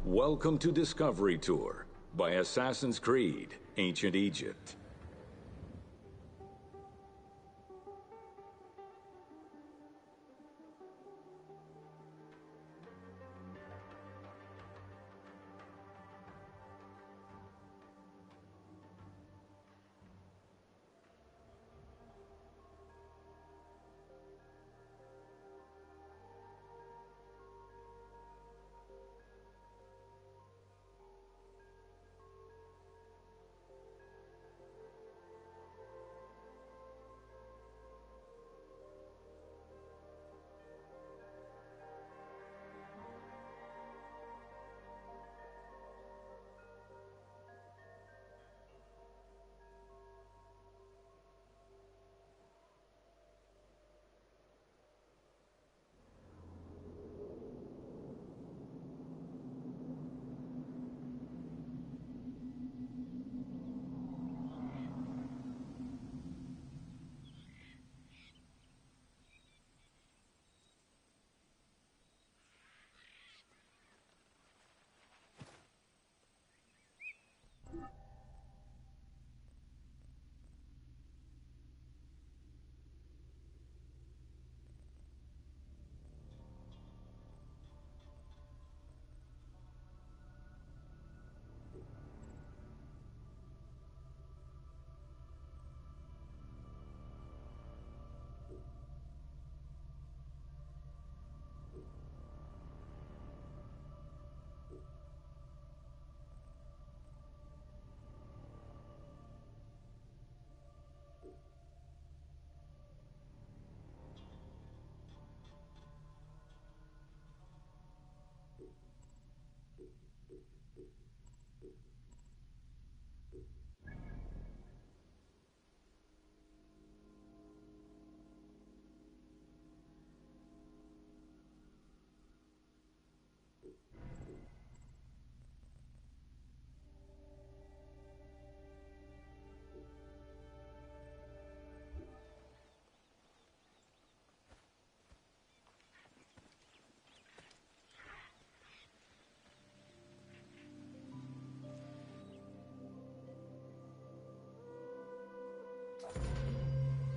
Welcome to Discovery Tour by Assassin's Creed, Ancient Egypt.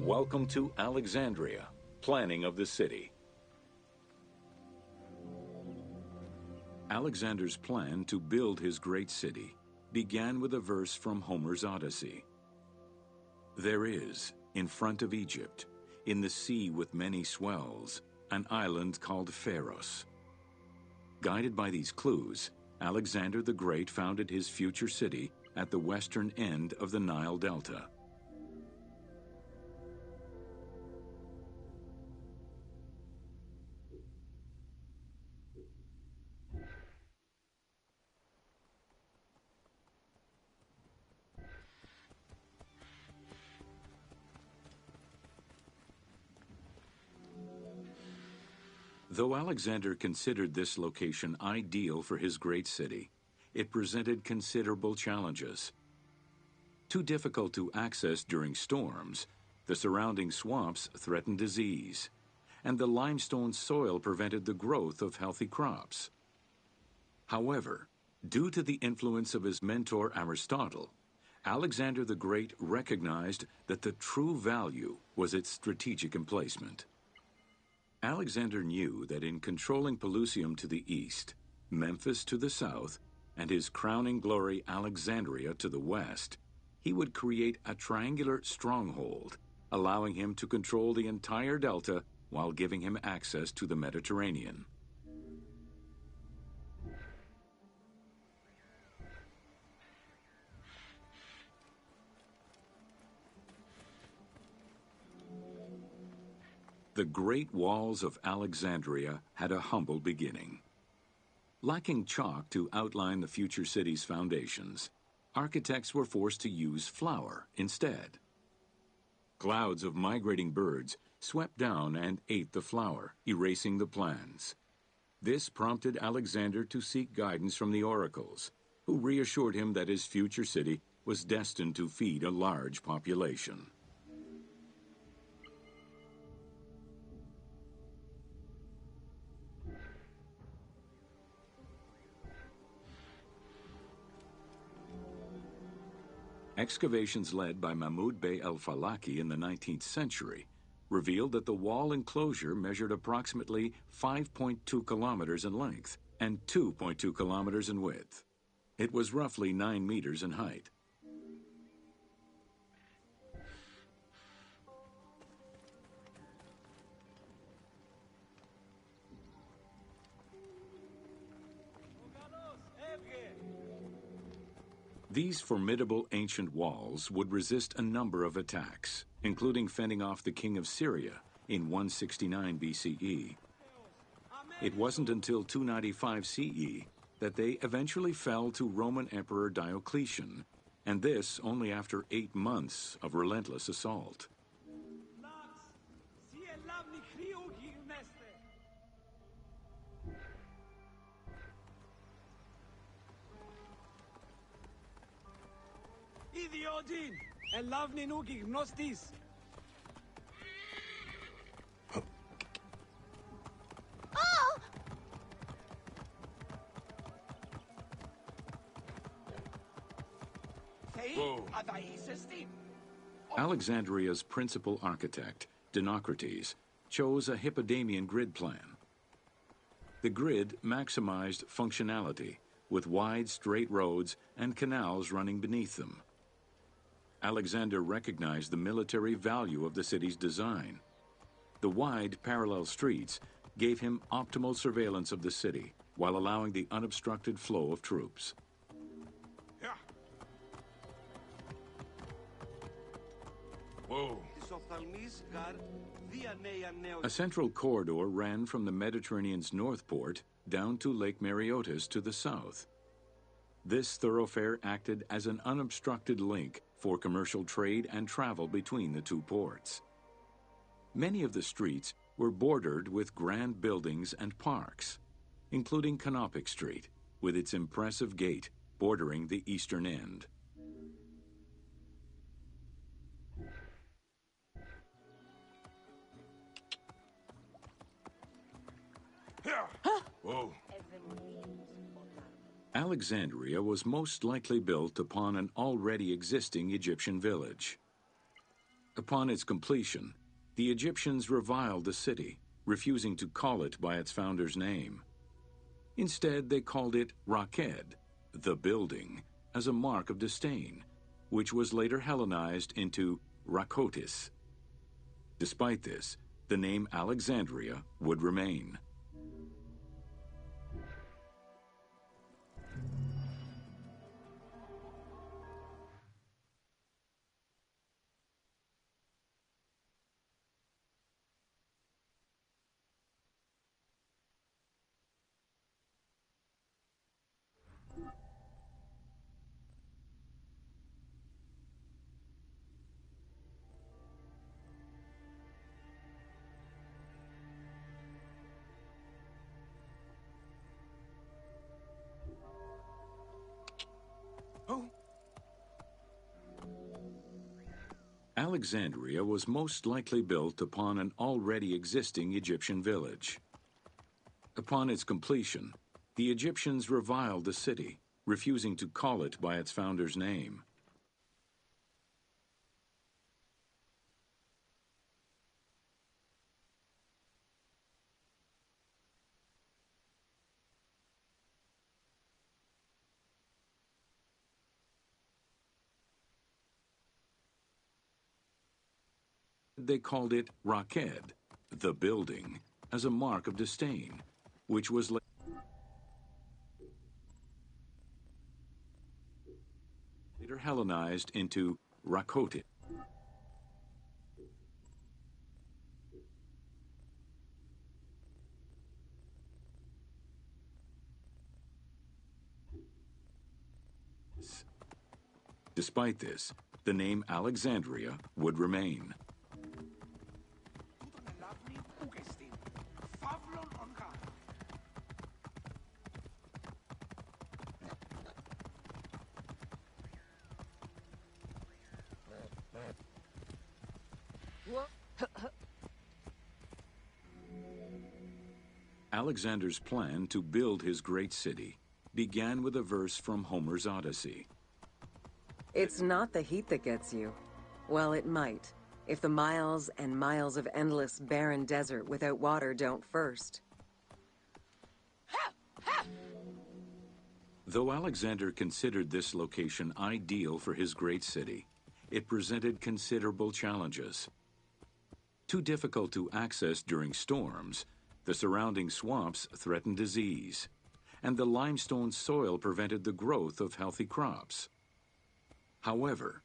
Welcome to Alexandria, planning of the city. Alexander's plan to build his great city began with a verse from Homer's Odyssey. There is, in front of Egypt, in the sea with many swells, an island called Pharos. Guided by these clues, Alexander the Great founded his future city at the western end of the Nile Delta. Though Alexander considered this location ideal for his great city, it presented considerable challenges. Too difficult to access during storms, the surrounding swamps threatened disease, and the limestone soil prevented the growth of healthy crops. However, due to the influence of his mentor Aristotle, Alexander the Great recognized that the true value was its strategic emplacement. Alexander knew that in controlling Pelusium to the east, Memphis to the south, and his crowning glory Alexandria to the west, he would create a triangular stronghold, allowing him to control the entire delta while giving him access to the Mediterranean. The Great Walls of Alexandria had a humble beginning. Lacking chalk to outline the future city's foundations, architects were forced to use flour instead. Clouds of migrating birds swept down and ate the flour, erasing the plans. This prompted Alexander to seek guidance from the oracles, who reassured him that his future city was destined to feed a large population. Excavations led by Mahmud Bey el-Falaki in the 19th century revealed that the wall enclosure measured approximately 5.2 kilometers in length and 2.2 kilometers in width. It was roughly 9 meters in height. These formidable ancient walls would resist a number of attacks, including fending off the king of Syria in 169 BCE. It wasn't until 295 CE that they eventually fell to Roman Emperor Diocletian, and this only after 8 months of relentless assault. Idiodin, elavni nuki gnostis. Alexandria's principal architect, Dinocrates, chose a Hippodamian grid plan. The grid maximized functionality, with wide, straight roads and canals running beneath them. Alexander recognized the military value of the city's design. The wide, parallel streets gave him optimal surveillance of the city, while allowing the unobstructed flow of troops. Whoa. A central corridor ran from the Mediterranean's north port down to Lake Mareotis to the south. This thoroughfare acted as an unobstructed link for commercial trade and travel between the two ports. Many of the streets were bordered with grand buildings and parks, including Canopic Street, with its impressive gate bordering the eastern end. Whoa. Alexandria was most likely built upon an already existing Egyptian village. Upon its completion, the Egyptians reviled the city, refusing to call it by its founder's name. Instead, they called it Raked, the building, as a mark of disdain, which was later Hellenized into Rakotis. Despite this, the name Alexandria would remain. Alexandria was most likely built upon an already existing Egyptian village. Upon its completion, the Egyptians reviled the city, refusing to call it by its founder's name. They called it Raked, the building, as a mark of disdain, which was later Hellenized into Rakotis. Despite this, the name Alexandria would remain. Alexander's plan to build his great city began with a verse from Homer's Odyssey. It's not the heat that gets you. Well, it might, if the miles and miles of endless barren desert without water don't first. Though Alexander considered this location ideal for his great city, it presented considerable challenges. Too difficult to access during storms, the surrounding swamps threatened disease, and the limestone soil prevented the growth of healthy crops. However,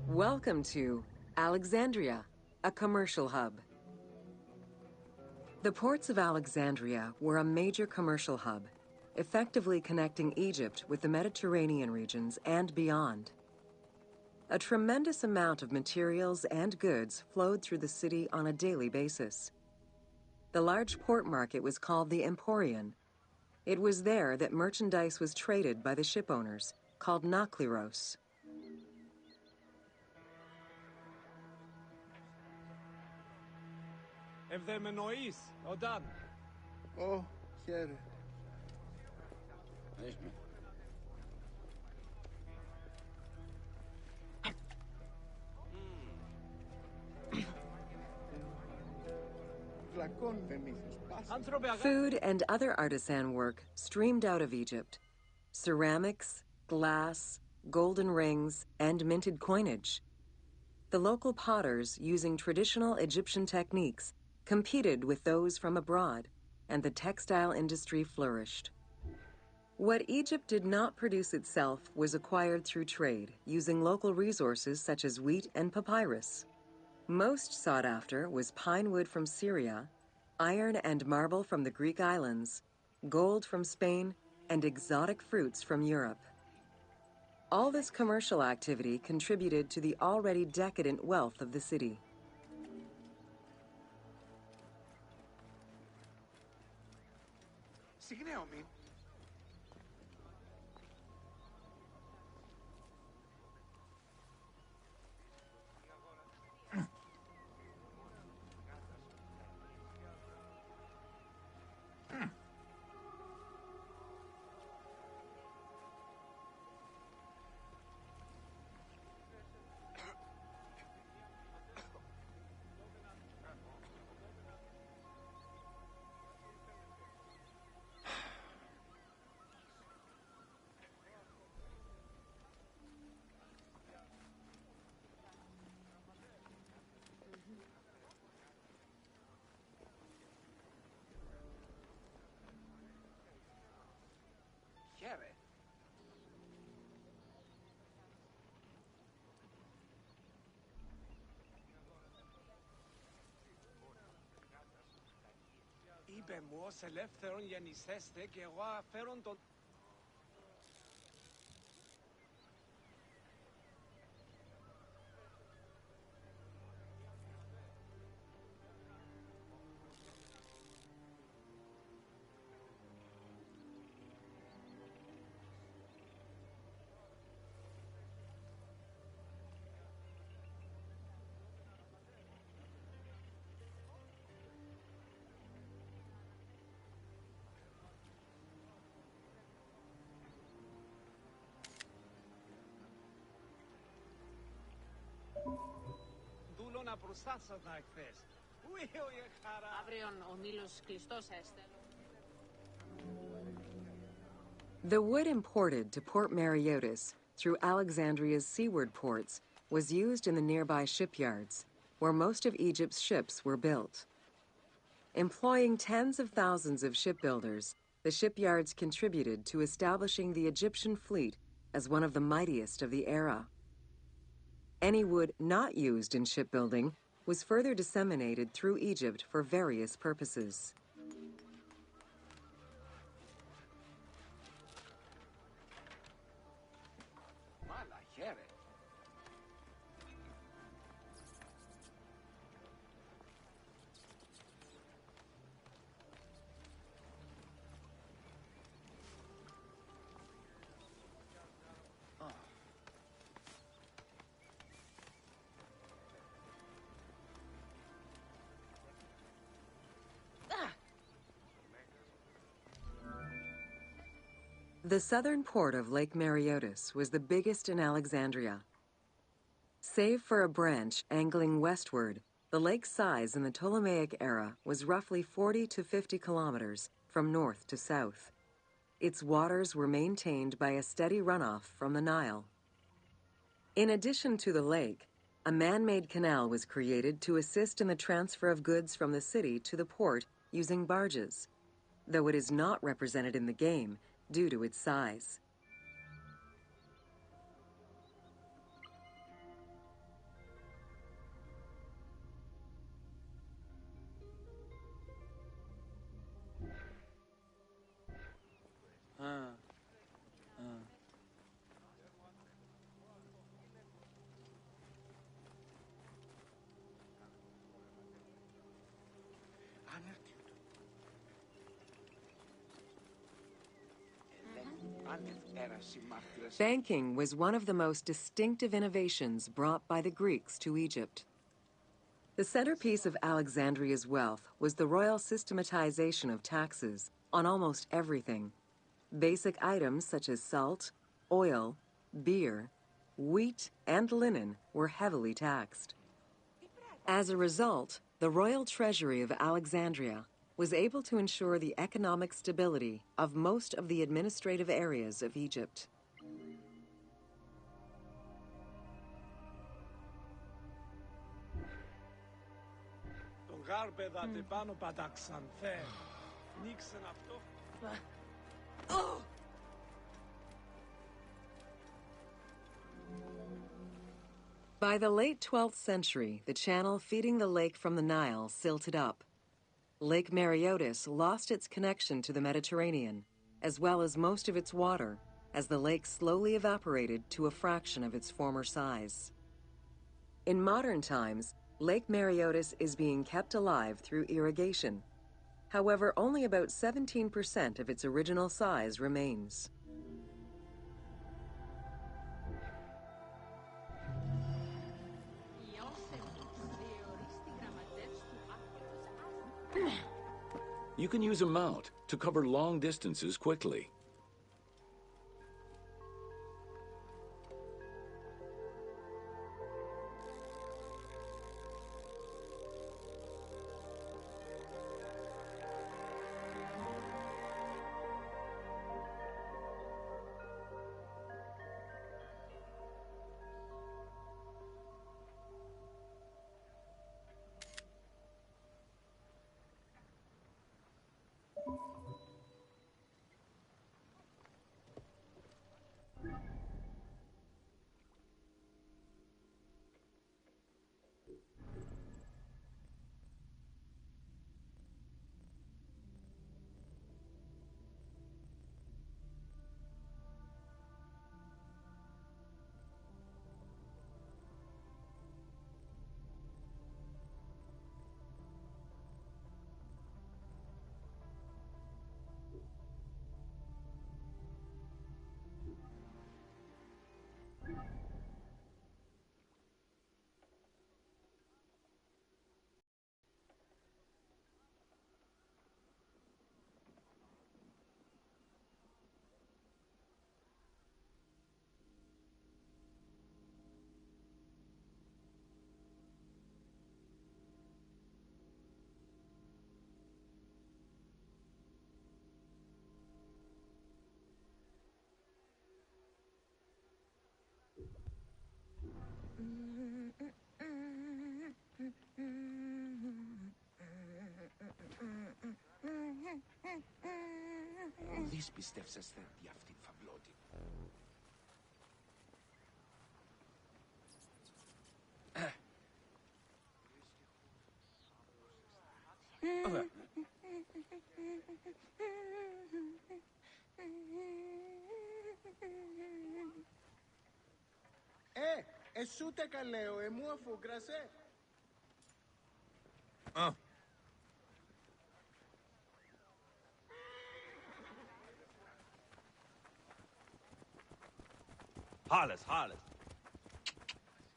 Welcome to Alexandria, a commercial hub. The ports of Alexandria were a major commercial hub, effectively connecting Egypt with the Mediterranean regions and beyond. A tremendous amount of materials and goods flowed through the city on a daily basis. The large port market was called the Emporion. It was there that merchandise was traded by the ship owners, called nakliros. Ευδαιμονοείς, Οντάν. Ω, χαίρε. Έχουμε. Βλακών δεν είχες πάσει. Άνθρωπε αγάπη. Food and other artisan work streamed out of Egypt. Ceramics, glass, golden rings, and minted coinage. The local potters, using traditional Egyptian techniques, competed with those from abroad, and the textile industry flourished. What Egypt did not produce itself was acquired through trade, using local resources such as wheat and papyrus. Most sought after was pine wood from Syria, iron and marble from the Greek islands, gold from Spain, and exotic fruits from Europe. All this commercial activity contributed to the already decadent wealth of the city. Συγγνώμη. Χαίρε. Είπε μου ως ελεύθερον γεννησέστε και εγώ αφαίρον τον... να προστάσανα εχθές. Ουι, χαρά. Αύριον ο Νείλος κλειστός έστε. The wood imported to Port Mariotis through Alexandria's seaward ports was used in the nearby shipyards, where most of Egypt's ships were built. Employing tens of thousands of shipbuilders, the shipyards contributed to establishing the Egyptian fleet as one of the mightiest of the era. Any wood not used in shipbuilding was further disseminated through Egypt for various purposes. Μάλα, χαίρε. The southern port of Lake Mariotis was the biggest in Alexandria. Save for a branch angling westward, the lake's size in the Ptolemaic era was roughly 40 to 50 kilometers from north to south. Its waters were maintained by a steady runoff from the Nile. In addition to the lake, a man-made canal was created to assist in the transfer of goods from the city to the port using barges, though it is not represented in the game due to its size. Banking was one of the most distinctive innovations brought by the Greeks to Egypt. The centerpiece of Alexandria's wealth was the royal systematization of taxes on almost everything. Basic items such as salt, oil, beer, wheat, and linen were heavily taxed. As a result, the royal treasury of Alexandria was able to ensure the economic stability of most of the administrative areas of Egypt. Τον γάρπεδα πάνω παταξανθέ. Νίξεν αυτό. By the late 12th century, the channel feeding the lake from the Nile silted up. Lake Mariotis lost its connection to the Mediterranean, as well as most of its water, as the lake slowly evaporated to a fraction of its former size. In modern times, Lake Mariotis is being kept alive through irrigation. However, only about 17% of its original size remains. You can use a mount to cover long distances quickly. εσείς πιστεύσαστε για αυτήν φαυλώτη. Εσούτε καλέω, εμού αφού κρασέ. Alles, alles.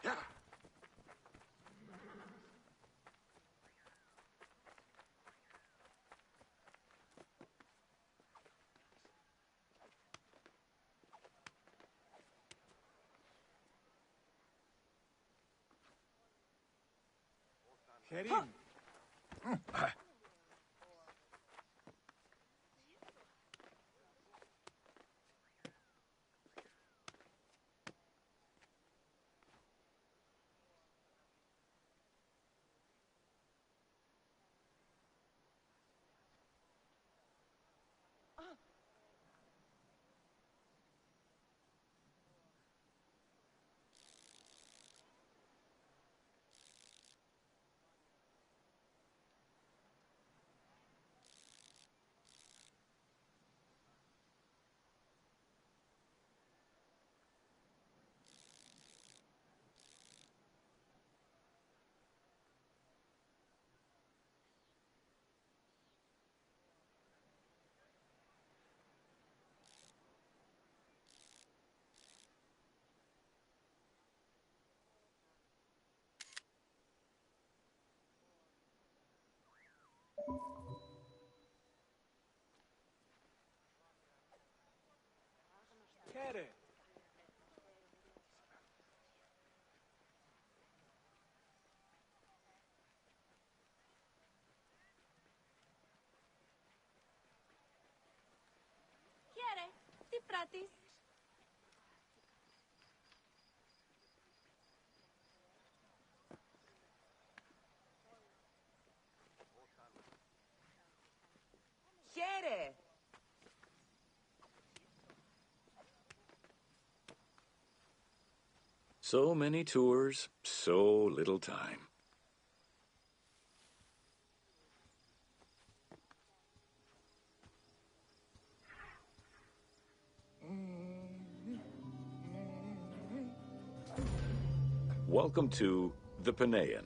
Ja. Kerim. Kere. Χαίρε, τι πράττεις? Χαίρε! So many tours, so little time. Welcome to the Panean.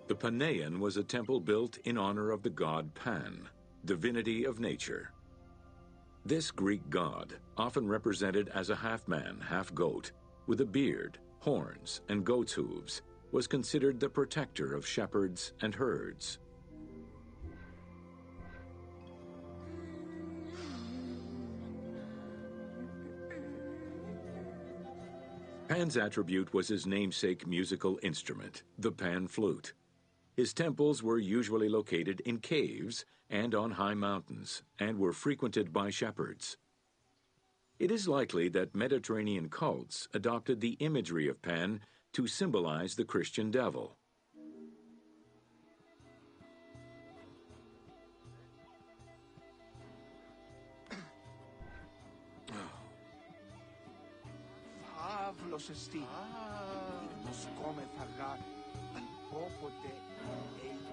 The Panean was a temple built in honor of the god Pan, divinity of nature. This Greek god, often represented as a half-man, half-goat, with a beard, horns, and goat's hooves, was considered the protector of shepherds and herds. Pan's attribute was his namesake musical instrument, the pan flute. His temples were usually located in caves and on high mountains, and were frequented by shepherds. It is likely that Mediterranean cults adopted the imagery of Pan to symbolize the Christian devil. Φαύλος εστί. Ήρμος κόμεθα γάρ. Αν πόποτε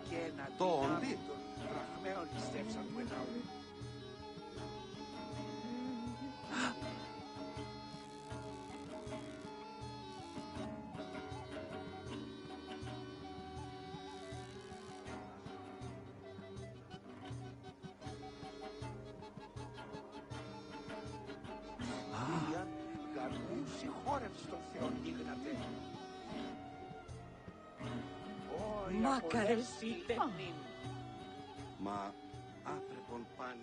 εικένα δυνάμει των βραχμένων πιστεύσαν που ενάουν. Μακαρεστείτε. Μα άπρεπον πάλι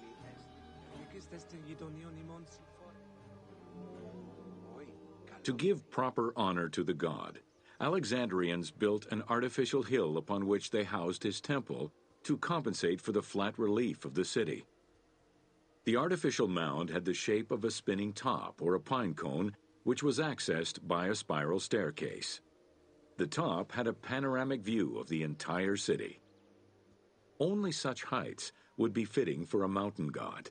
To give proper honor to the god, Alexandrians built an artificial hill upon which they housed his temple to compensate for the flat relief of the city. The artificial mound had the shape of a spinning top or a pine cone, which was accessed by a spiral staircase. The top had a panoramic view of the entire city. Only such heights would be fitting for a mountain god.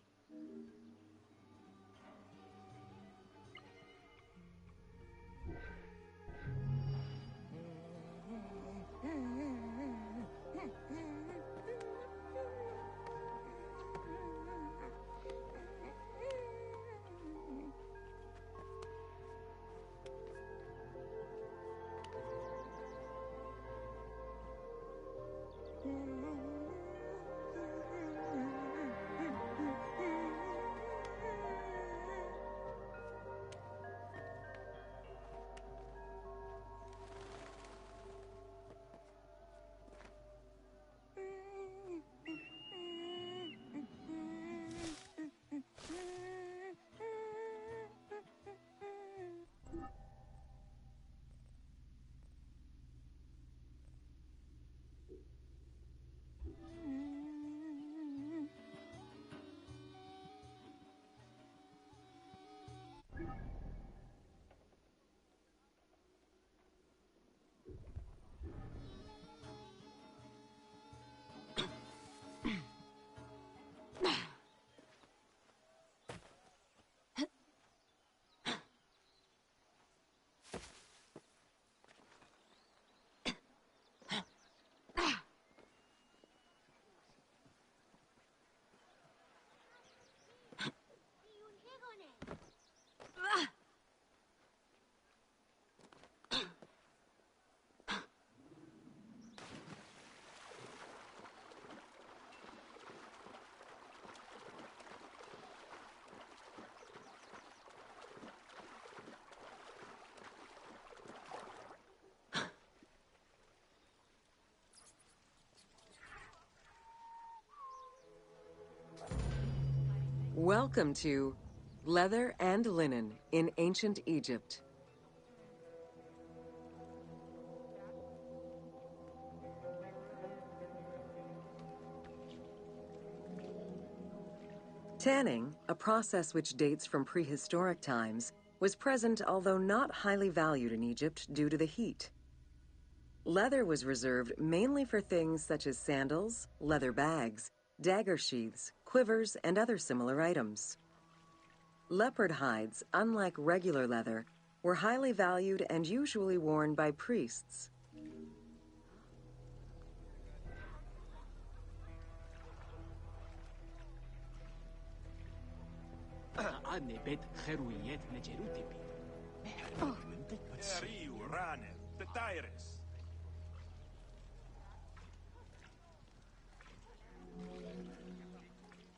Welcome to Leather and Linen in Ancient Egypt. Tanning, a process which dates from prehistoric times, was present although not highly valued in Egypt due to the heat. Leather was reserved mainly for things such as sandals, leather bags, dagger sheaths, quivers, and other similar items. Leopard hides, unlike regular leather, were highly valued and usually worn by priests.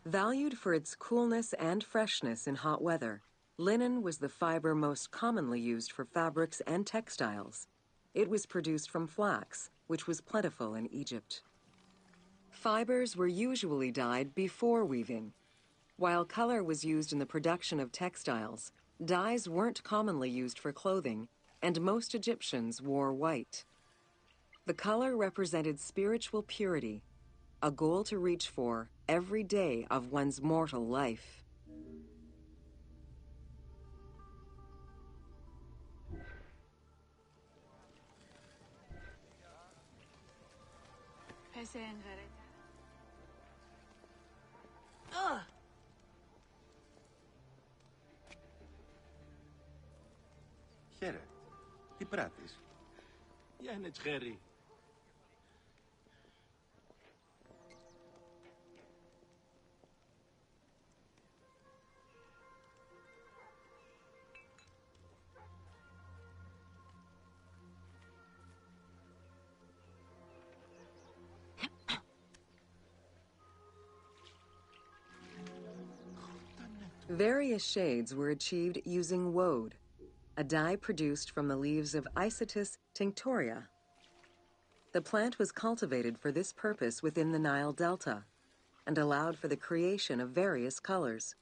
Valued for its coolness and freshness in hot weather, linen was the fiber most commonly used for fabrics and textiles. It was produced from flax, which was plentiful in Egypt. Fibers were usually dyed before weaving. While color was used in the production of textiles, dyes weren't commonly used for clothing, and most Egyptians wore white. The color represented spiritual purity, a goal to reach for every day of one's mortal life. Χαίρε. Τι πράττεις? يعني تخيري. Various shades were achieved using woad, a dye produced from the leaves of Isatis tinctoria. The plant was cultivated for this purpose within the Nile Delta and allowed for the creation of various colors.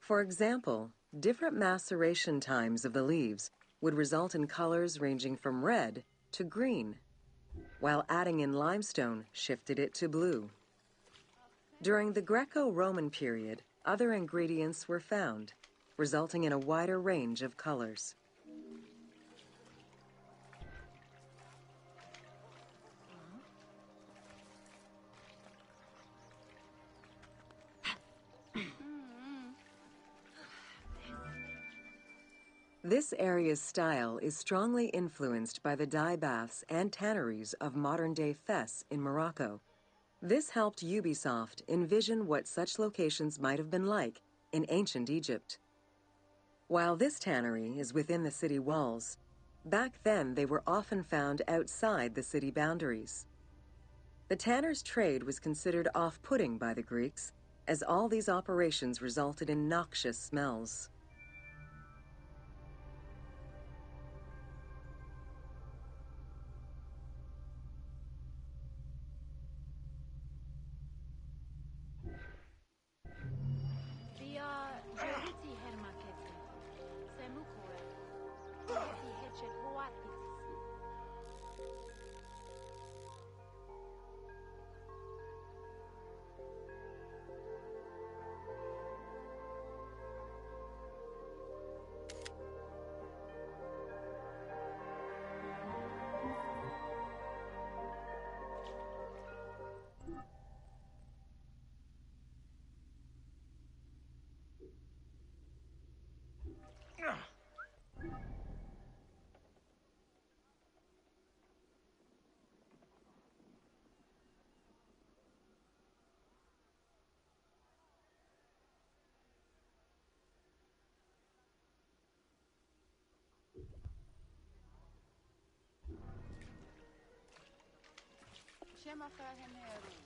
For example, different maceration times of the leaves would result in colors ranging from red to green, while adding in limestone shifted it to blue. During the Greco-Roman period, other ingredients were found, resulting in a wider range of colors. This area's style is strongly influenced by the dye baths and tanneries of modern-day Fes in Morocco. This helped Ubisoft envision what such locations might have been like in ancient Egypt. While this tannery is within the city walls, back then they were often found outside the city boundaries. The tanner's trade was considered off-putting by the Greeks, as all these operations resulted in noxious smells.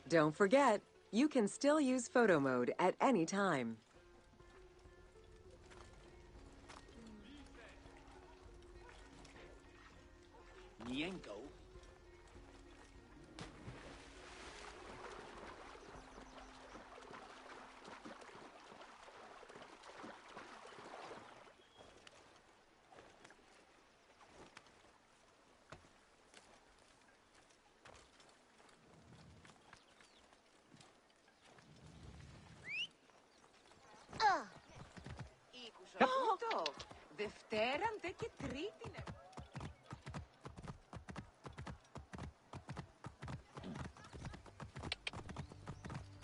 Don't forget, you can still use photo mode at any time. Nienko. Αυτό. Δευτέραν δε και Τρίτην.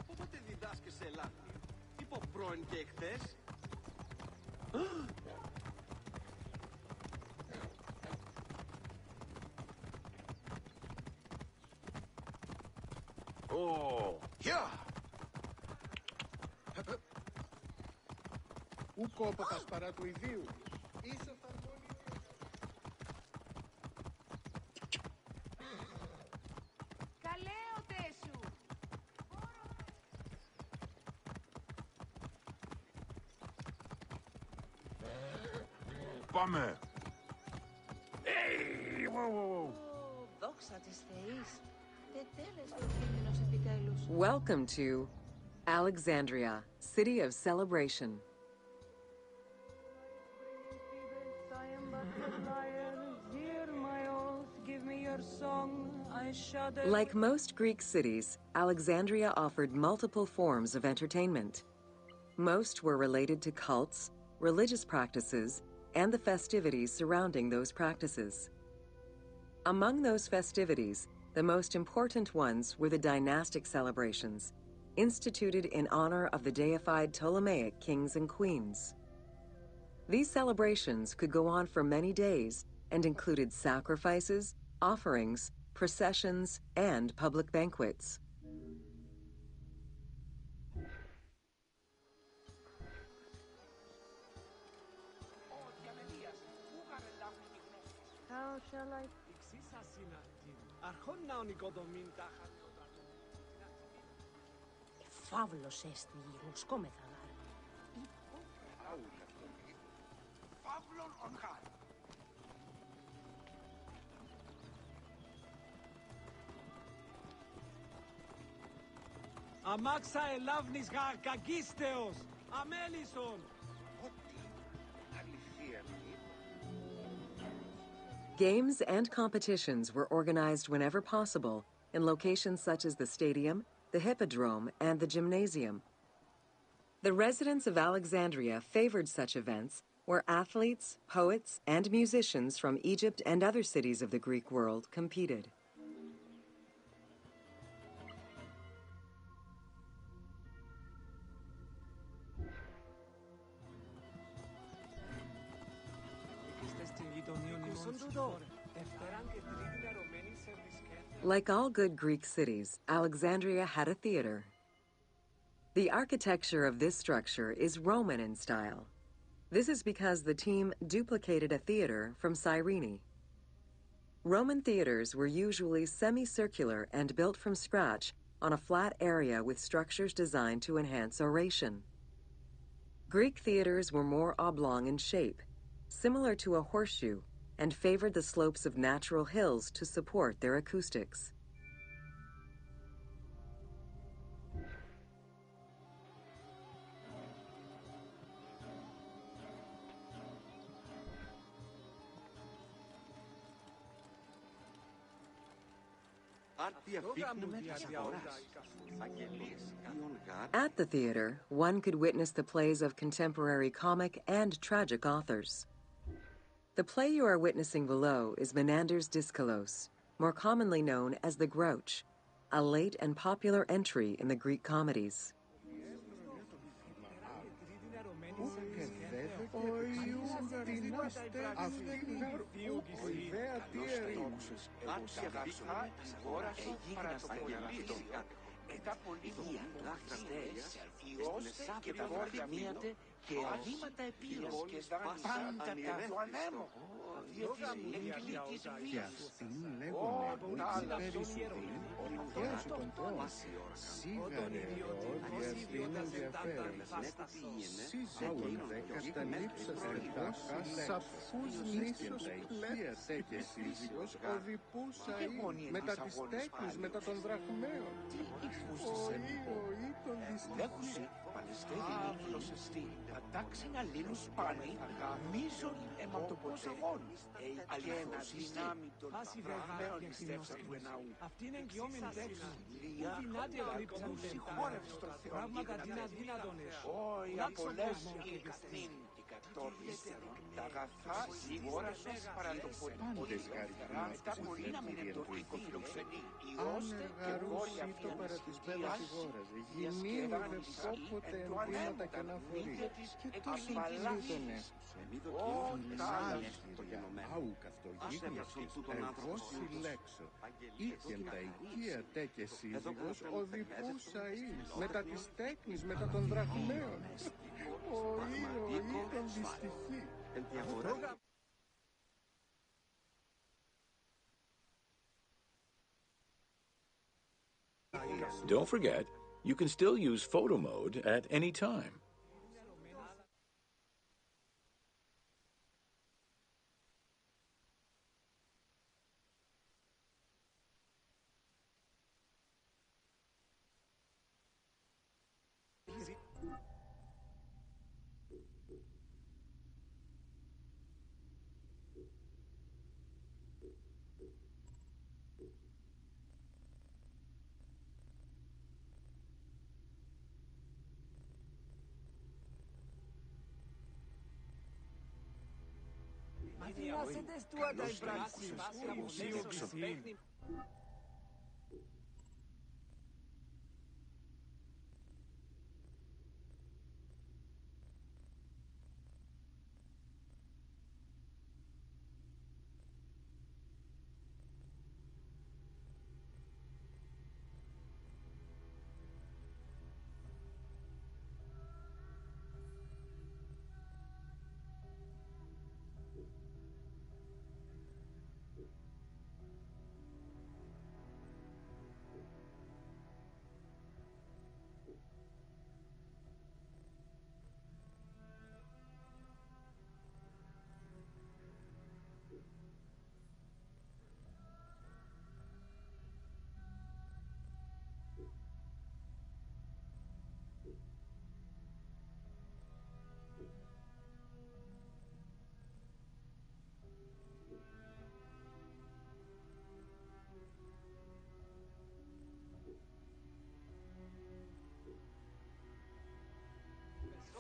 Πότε διδάσκεσαι σε Ελλάδια. Είπα πρώην και εχθές. Ω, γεια! Ου κόποτας παρά του ιδίου. Ίσο θα μόνοι. Καλέ ο τέσου. Πάμε! Δόξα της Θεής. Τετέλεσε ο κίνδυνος επιτέλους. Welcome to Alexandria, City of Celebration. Like most Greek cities, Alexandria offered multiple forms of entertainment. Most were related to cults, religious practices, and the festivities surrounding those practices. Among those festivities, the most important ones were the dynastic celebrations, instituted in honor of the deified Ptolemaic kings and queens. These celebrations could go on for many days and included sacrifices, offerings, processions, and public banquets. How shall I... Αρχόν να νοικοδομήν τα χανιότα. Φαύλος έστι γλωσκόμεθα γάρ. Παύλον ον χάρ. Αμάξα ελάβνης γάρ καγκίστεως. Αμέλησον. Ό,τι αληθεία μη. Games and competitions were organized whenever possible in locations such as the stadium, the hippodrome, and the gymnasium. The residents of Alexandria favored such events where athletes, poets, and musicians from Egypt and other cities of the Greek world competed. Like all good Greek cities, Alexandria had a theater. The architecture of this structure is Roman in style. This is because the team duplicated a theater from Cyrene. Roman theaters were usually semicircular and built from scratch on a flat area with structures designed to enhance oration. Greek theaters were more oblong in shape, similar to a horseshoe, and favored the slopes of natural hills to support their acoustics. At the theater, one could witness the plays of contemporary comic and tragic authors. The play you are witnessing below is Menander's Dyskalos, more commonly known as the Grouch, a late and popular entry in the Greek comedies. Και βήματα επίρρωσης και πάντα τα του ανέμου. Και αυτήν λέγονε περισσότερη ορκέωση των θεών. Σίγαρε ερώτια στην ενδιαφέρον. Σύζυγον δε καταλήψαστε τάχα σαφούς νήσους πλέτε και σύζυγος οδηπούσα ή μετά τις τέκνους μετά των δραχμαίων. Οή των δυστυχή. Πατάξινα λίνους πάνη, μίζων αιματοποσαγών. Και ένα δυνάμει των παραγμένων πιστεύσα του εναού. Αυτή είναι εγγυόμενη τέξη. Λία, Ρίψαντε συγχώρευση των θεών. πράγματα αδύνατονες. Όχι, απολές και καθήν και κατόρθιση. Τα αγαθά συγχώρασος παρά το Πάντες χαριτράς τα πολύ να μην εντορκικό φιλοξενεί. Ιώστε και κόρη αυτή παρά της πέλας ηγόραζε. Γυμνίου δε πόποτε ενδύματα και αναφορεί. Και τόσο γλίτων έσουσε. Φιλάλης για άουκ αυτογίγνωστης. Εγώ συλλέξω. Ήκεν τα οικία τε και σύζυγος οδηπούσα ή μετά της τέκνης μετά των δραχμαίων. Οή τον δυστυχή. Don't forget, you can still use photo mode at any time.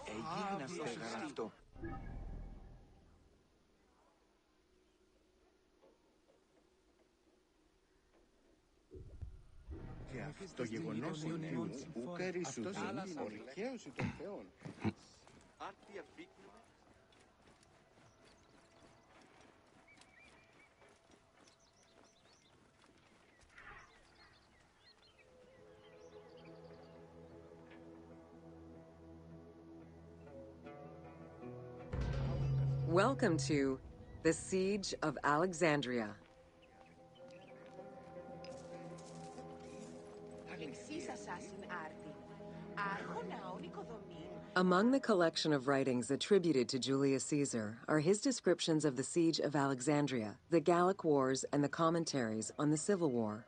Εγίγνα στο αυτό. Και αυτό γεγονός είναι ουκαρι σου δίνει ορκαίωση των θεών. Welcome to the Siege of Alexandria. Among the collection of writings attributed to Julius Caesar are his descriptions of the Siege of Alexandria, the Gallic Wars, and the commentaries on the Civil War.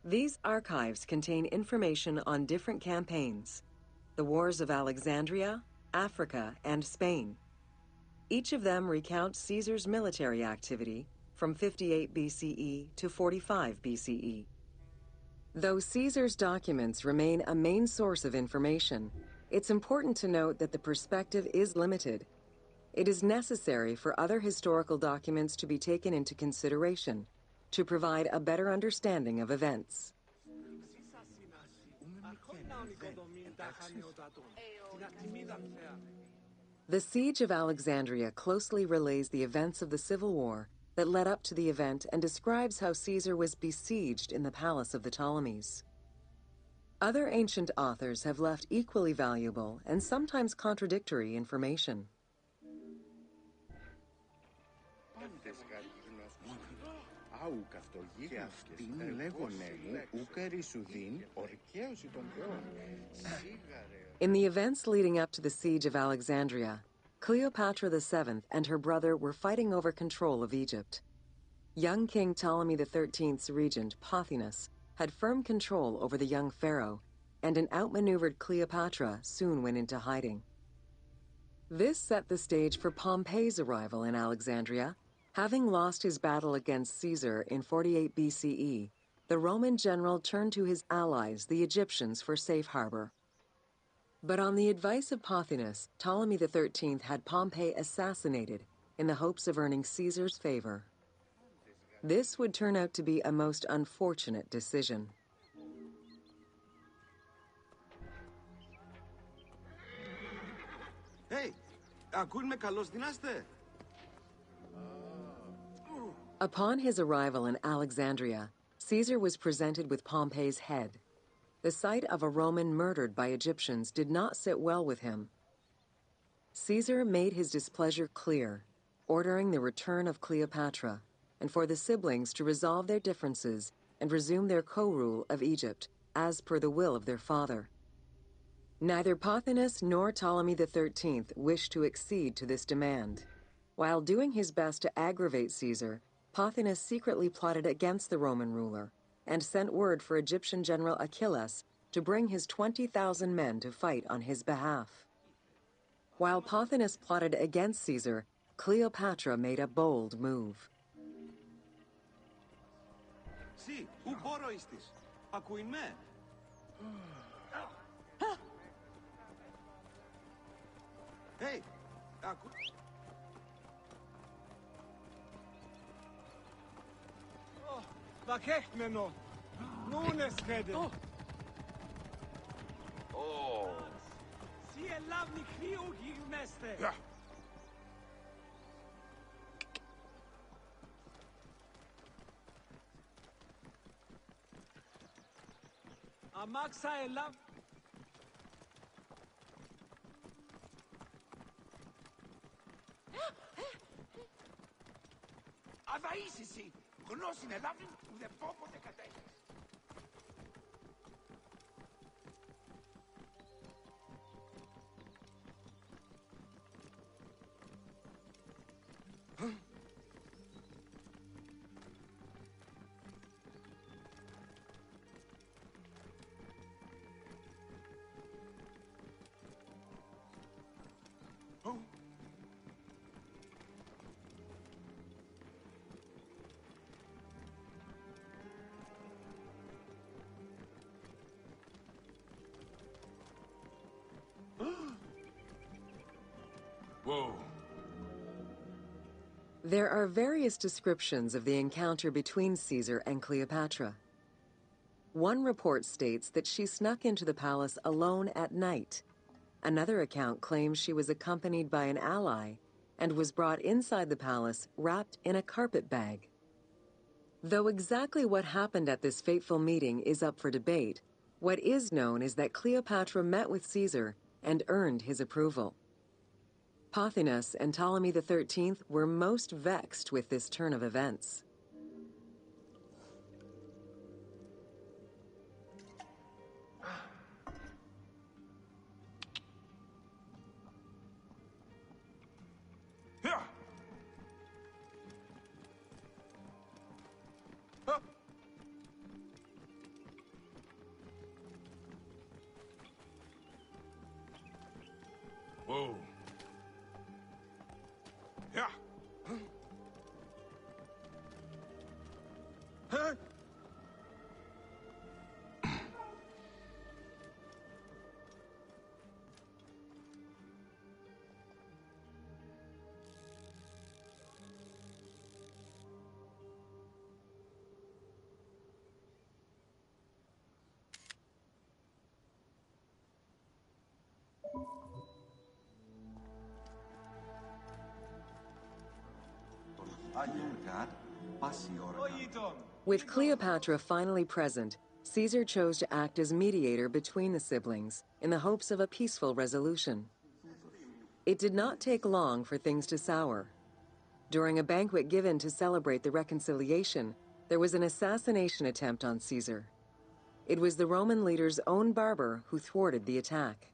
These archives contain information on different campaigns, the Wars of Alexandria, Africa, and Spain. Each of them recounts Caesar's military activity from 58 BCE to 45 BCE. Though Caesar's documents remain a main source of information, it's important to note that the perspective is limited. It is necessary for other historical documents to be taken into consideration to provide a better understanding of events. The Siege of Alexandria closely relays the events of the Civil War that led up to the event and describes how Caesar was besieged in the palace of the Ptolemies. Other ancient authors have left equally valuable and sometimes contradictory information. In the events leading up to the Siege of Alexandria, Cleopatra VII and her brother were fighting over control of Egypt. Young King Ptolemy XIII's regent, Pothinus, had firm control over the young pharaoh, and an outmaneuvered Cleopatra soon went into hiding. This set the stage for Pompey's arrival in Alexandria. Having lost his battle against Caesar in 48 BCE, the Roman general turned to his allies, the Egyptians, for safe harbor. But on the advice of Pothinus, Ptolemy XIII had Pompey assassinated in the hopes of earning Caesar's favor. This would turn out to be a most unfortunate decision. Hey, ακούν με καλώς δυνάστε? Upon his arrival in Alexandria, Caesar was presented with Pompey's head. The sight of a Roman murdered by Egyptians did not sit well with him. Caesar made his displeasure clear, ordering the return of Cleopatra, and for the siblings to resolve their differences and resume their co-rule of Egypt, as per the will of their father. Neither Pothinus nor Ptolemy XIII wished to accede to this demand. While doing his best to aggravate Caesar, Pothinus secretly plotted against the Roman ruler and sent word for Egyptian general Achilles to bring his 20,000 men to fight on his behalf. While Pothinus plotted against Caesar, Cleopatra made a bold move. Sì, où μπορώ istης? Ακούιν με? Hey, ακού... Βακέχμενο! Νούνες χέντε! Sie ελάβνη χρήου γιγμέστε! Αμάξα ελάβ... Αδαΐσισι! Γνώσιν ελάβνη ουδε πόποτε κατέχεις! Whoa. There are various descriptions of the encounter between Caesar and Cleopatra. One report states that she snuck into the palace alone at night. Another account claims she was accompanied by an ally and was brought inside the palace wrapped in a carpet bag. Though exactly what happened at this fateful meeting is up for debate, what is known is that Cleopatra met with Caesar and earned his approval. Pothinus and Ptolemy XIII were most vexed with this turn of events. Whoa. Yeah. Huh? With Cleopatra finally present, Caesar chose to act as mediator between the siblings in the hopes of a peaceful resolution. It did not take long for things to sour. During a banquet given to celebrate the reconciliation, there was an assassination attempt on Caesar. It was the Roman leader's own barber who thwarted the attack.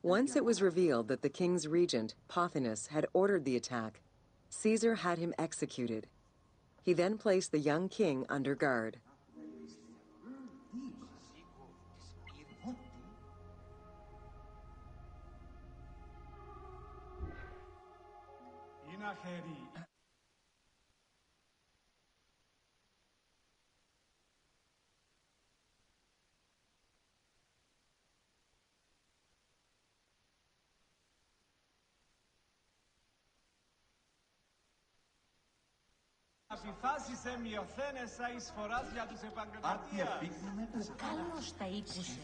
Once it was revealed that the king's regent, Pothinus, had ordered the attack, Caesar had him executed. He then placed the young king under guard. Αποφάσισε μειωθένεσσα εισφοράς για τους επαγγελματίες. Ο καλός τα ήκουσε.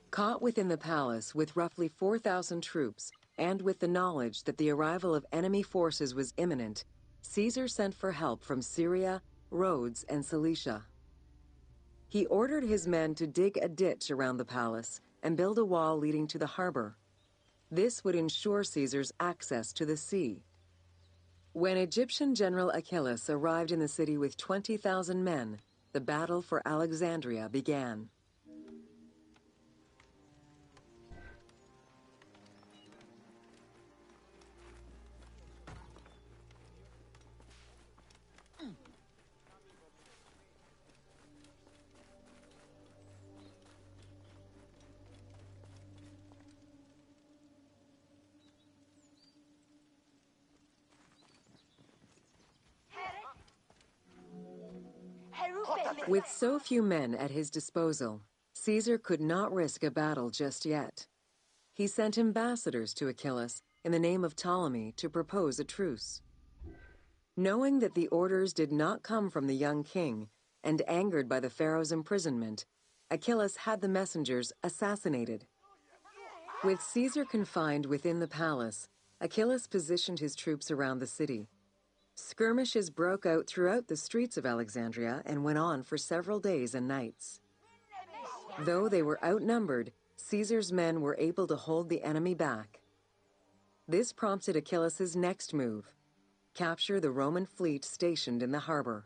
Caught within the palace with roughly 4,000 troops, and with the knowledge that the arrival of enemy forces was imminent, Caesar sent for help from Syria, Rhodes, and Cilicia. He ordered his men to dig a ditch around the palace and build a wall leading to the harbor. This would ensure Caesar's access to the sea. When Egyptian General Achillas arrived in the city with 20,000 men, the battle for Alexandria began. With so few men at his disposal, Caesar could not risk a battle just yet. He sent ambassadors to Achillas in the name of Ptolemy to propose a truce. Knowing that the orders did not come from the young king, and angered by the pharaoh's imprisonment, Achillas had the messengers assassinated. With Caesar confined within the palace, Achillas positioned his troops around the city. Skirmishes broke out throughout the streets of Alexandria and went on for several days and nights. Though they were outnumbered, Caesar's men were able to hold the enemy back. This prompted Achillas's next move: capture the Roman fleet stationed in the harbor.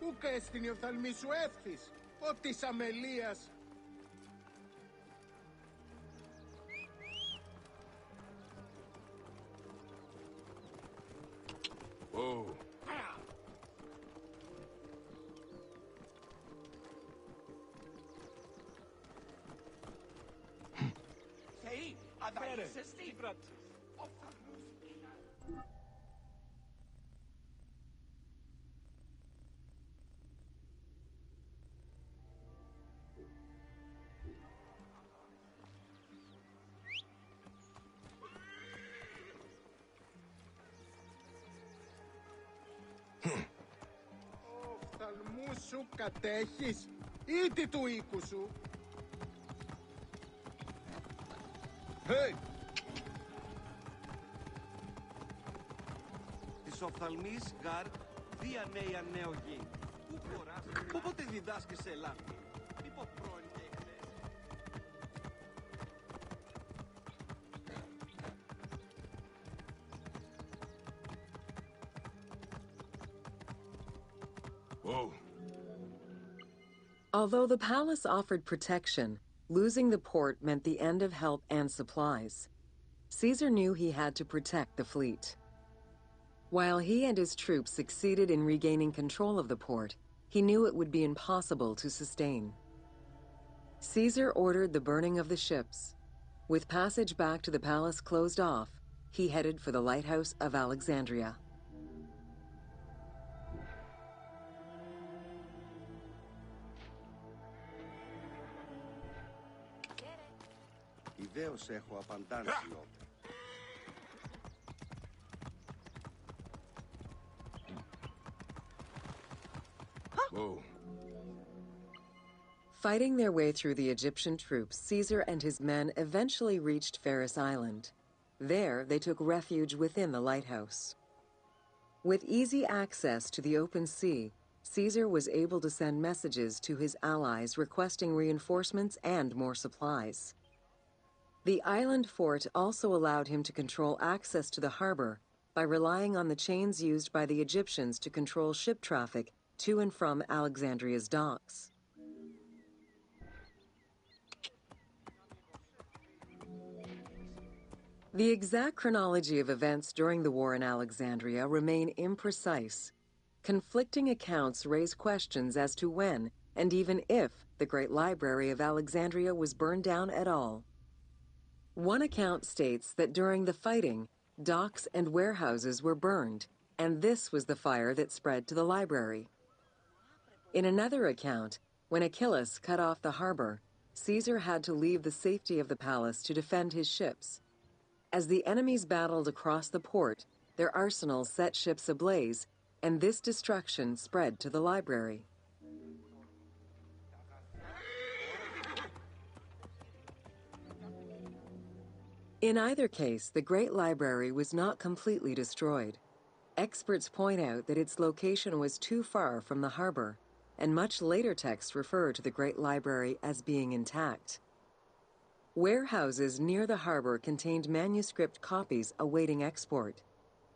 Ούκ έστεινε ο οφθαλμής σου εύθης, ο της αμελίας. Whoa. Φέρε, τι πράτησες. Οφθαλμούς σου κατέχεις ή του οίκου σου. Hey! Της οφθαλμής γαρ δια νέα νέο γη. Πού χωράς, πότε διδάσκεις σε Ελλάδα. Μήπως πρώην και εχθές. Whoa. Although the palace offered protection, losing the port meant the end of help and supplies. Caesar knew he had to protect the fleet. While he and his troops succeeded in regaining control of the port, he knew it would be impossible to sustain. Caesar ordered the burning of the ships. With passage back to the palace closed off, he headed for the lighthouse of Alexandria. Ιδέως έχω απαντάνσει όπερ. Whoa. Fighting their way through the Egyptian troops, Caesar and his men eventually reached Pharis Island. There, they took refuge within the lighthouse. With easy access to the open sea, Caesar was able to send messages to his allies requesting reinforcements and more supplies. The island fort also allowed him to control access to the harbor by relying on the chains used by the Egyptians to control ship traffic to and from Alexandria's docks. The exact chronology of events during the war in Alexandria remain imprecise. Conflicting accounts raise questions as to when, and even if, the Great Library of Alexandria was burned down at all. One account states that during the fighting, docks and warehouses were burned, and this was the fire that spread to the library. In another account, when Achilles cut off the harbor, Caesar had to leave the safety of the palace to defend his ships. As the enemies battled across the port, their arsenals set ships ablaze, and this destruction spread to the library. In either case, the Great Library was not completely destroyed. Experts point out that its location was too far from the harbor, and much later texts refer to the Great Library as being intact. Warehouses near the harbor contained manuscript copies awaiting export,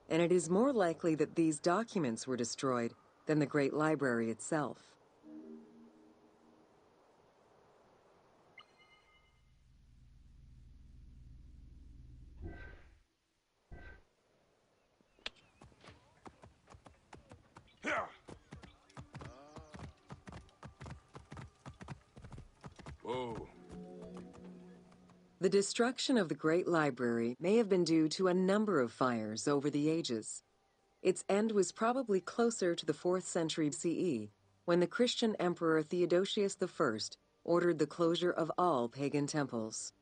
and it is more likely that these documents were destroyed than the Great Library itself. Whoa. The destruction of the Great Library may have been due to a number of fires over the ages. Its end was probably closer to the 4th century CE, when the Christian Emperor Theodosius I ordered the closure of all pagan temples.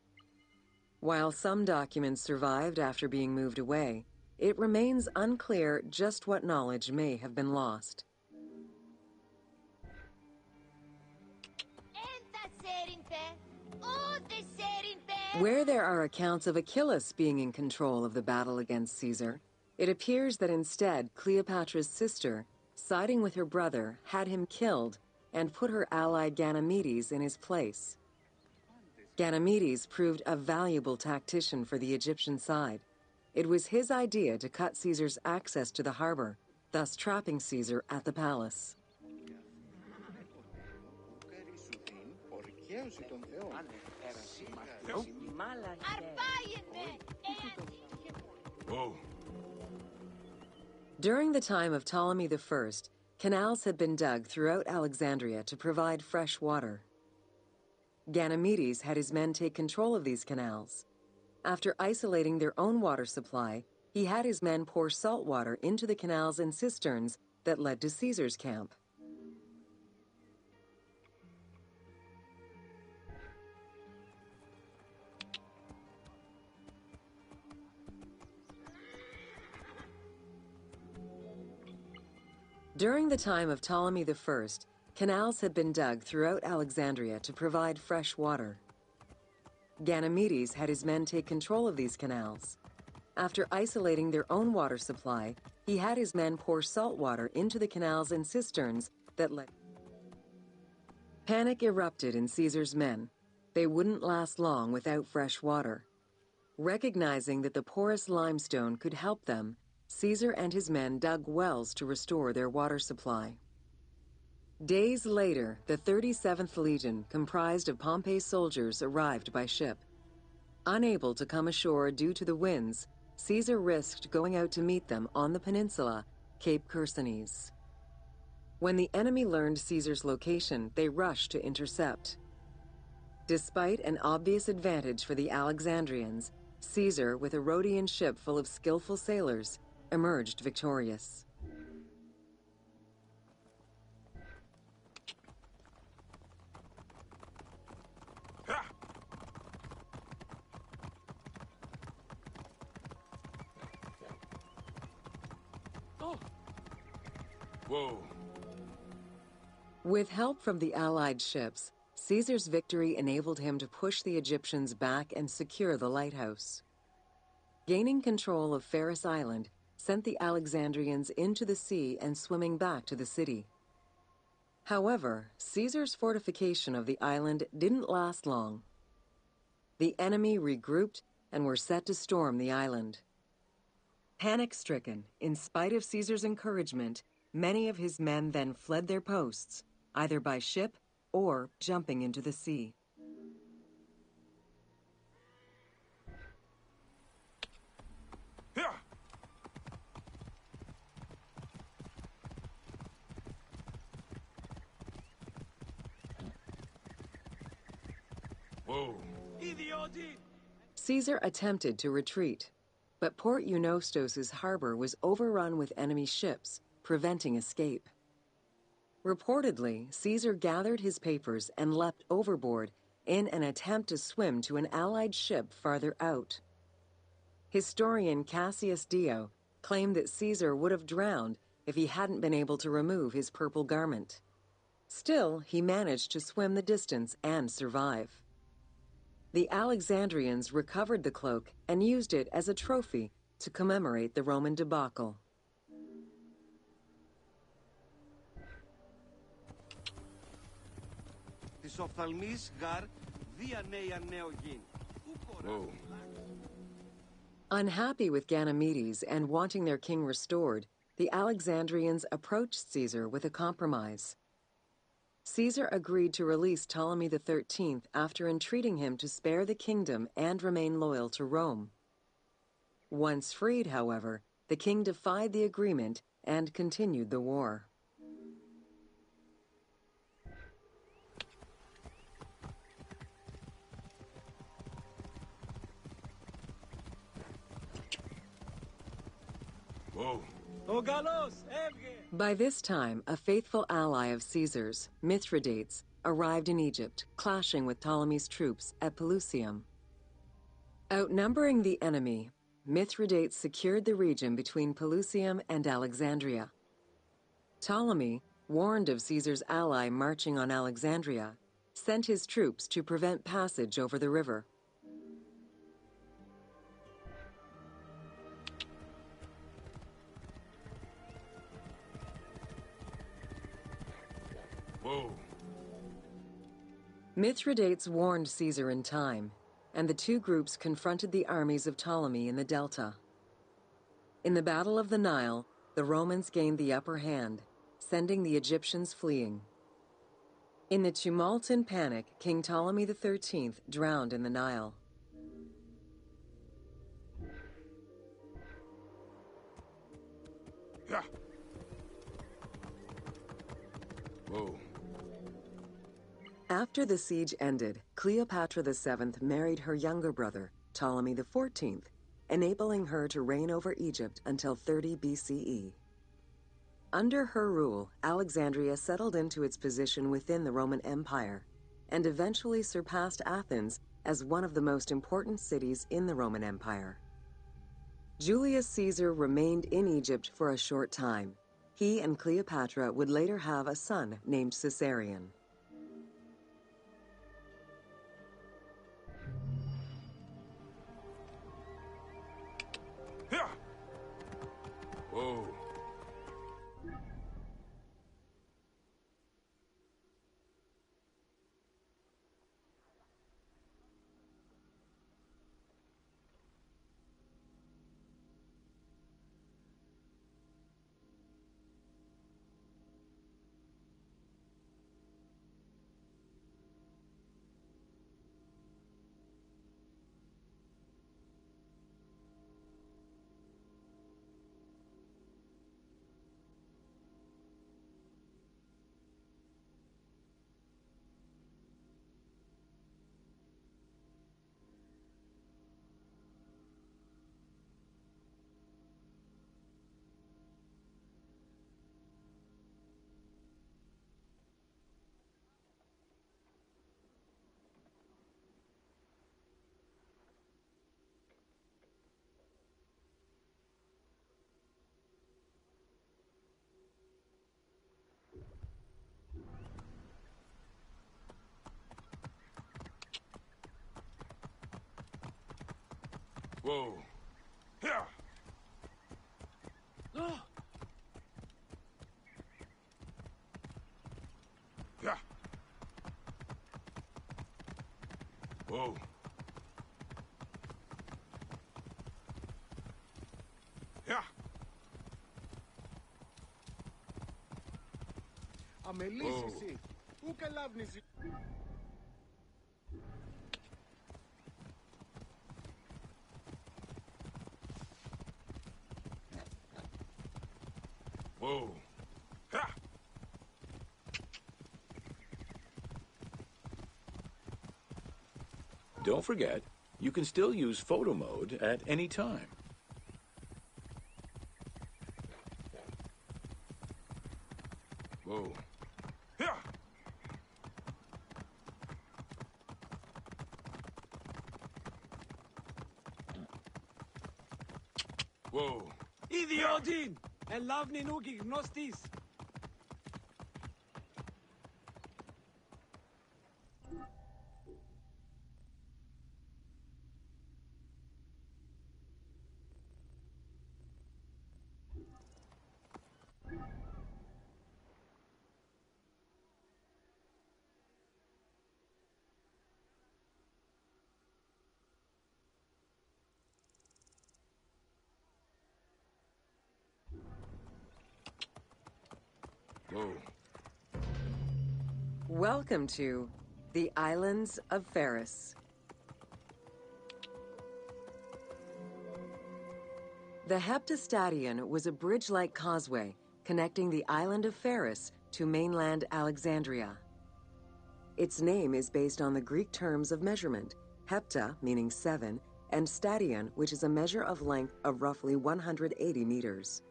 While some documents survived after being moved away, it remains unclear just what knowledge may have been lost. Where there are accounts of Achilles being in control of the battle against Caesar, it appears that instead Cleopatra's sister, siding with her brother, had him killed and put her ally Ganymedes in his place. Ganymedes proved a valuable tactician for the Egyptian side. It was his idea to cut Caesar's access to the harbor, thus trapping Caesar at the palace. Whoa. During the time of Ptolemy I, canals had been dug throughout Alexandria to provide fresh water. Ganymedes had his men take control of these canals. After isolating their own water supply, he had his men pour salt water into the canals and cisterns that led to Caesar's camp. During the time of Ptolemy I, canals had been dug throughout Alexandria to provide fresh water. Ganymedes had his men take control of these canals. After isolating their own water supply, he had his men pour salt water into the canals and cisterns that led. Panic erupted in Caesar's men. They wouldn't last long without fresh water. Recognizing that the porous limestone could help them, Caesar and his men dug wells to restore their water supply. Days later, the 37th Legion, comprised of Pompey's soldiers, arrived by ship. Unable to come ashore due to the winds, Caesar risked going out to meet them on the peninsula, Cape Chersonese. When the enemy learned Caesar's location, they rushed to intercept. Despite an obvious advantage for the Alexandrians, Caesar, with a Rhodian ship full of skillful sailors, emerged victorious. Whoa. With help from the Allied ships, Caesar's victory enabled him to push the Egyptians back and secure the lighthouse. Gaining control of Pharos Island sent the Alexandrians into the sea and swimming back to the city. However, Caesar's fortification of the island didn't last long. The enemy regrouped and were set to storm the island. Panic-stricken, in spite of Caesar's encouragement, many of his men then fled their posts, either by ship or jumping into the sea. Whoa. Caesar attempted to retreat, but Port Eunostos' harbor was overrun with enemy ships, preventing escape. Reportedly, Caesar gathered his papers and leapt overboard in an attempt to swim to an Allied ship farther out. Historian Cassius Dio claimed that Caesar would have drowned if he hadn't been able to remove his purple garment. Still, he managed to swim the distance and survive. The Alexandrians recovered the cloak and used it as a trophy to commemorate the Roman debacle. Της οφθαλμής γαρ διανέια νέο γην. Whoa. Unhappy with Ganymedes and wanting their king restored, the Alexandrians approached Caesar with a compromise. Caesar agreed to release Ptolemy XIII after entreating him to spare the kingdom and remain loyal to Rome. Once freed, however, the king defied the agreement and continued the war. Whoa. By this time, a faithful ally of Caesar's, Mithridates, arrived in Egypt, clashing with Ptolemy's troops at Pelusium. Outnumbering the enemy, Mithridates secured the region between Pelusium and Alexandria. Ptolemy, warned of Caesar's ally marching on Alexandria, sent his troops to prevent passage over the river. Whoa. Mithridates warned Caesar in time, and the two groups confronted the armies of Ptolemy in the Delta. In the Battle of the Nile, the Romans gained the upper hand, sending the Egyptians fleeing. In the tumult and panic, King Ptolemy XIII drowned in the Nile. Yeah. Whoa. After the siege ended, Cleopatra VII married her younger brother, Ptolemy XIV, enabling her to reign over Egypt until 30 BCE. Under her rule, Alexandria settled into its position within the Roman Empire and eventually surpassed Athens as one of the most important cities in the Roman Empire. Julius Caesar remained in Egypt for a short time. He and Cleopatra would later have a son named Caesarion. Whoa. Whoa. Yeah. Oh, Yeah. Whoa. Yeah. Αμελής εσύ. Πού καλάβνεις. Whoa. Yeah. Don't forget, you can still use photo mode at any time. Whoa. Yeah. Whoa. Ιδιότην! Ελάβνη νούκι γνώστης! Whoa. Welcome to the Islands of Pharis. The Heptastadion was a bridge-like causeway connecting the island of Pharis to mainland Alexandria. Its name is based on the Greek terms of measurement, hepta, meaning 7, and stadion, which is a measure of length of roughly 180 meters.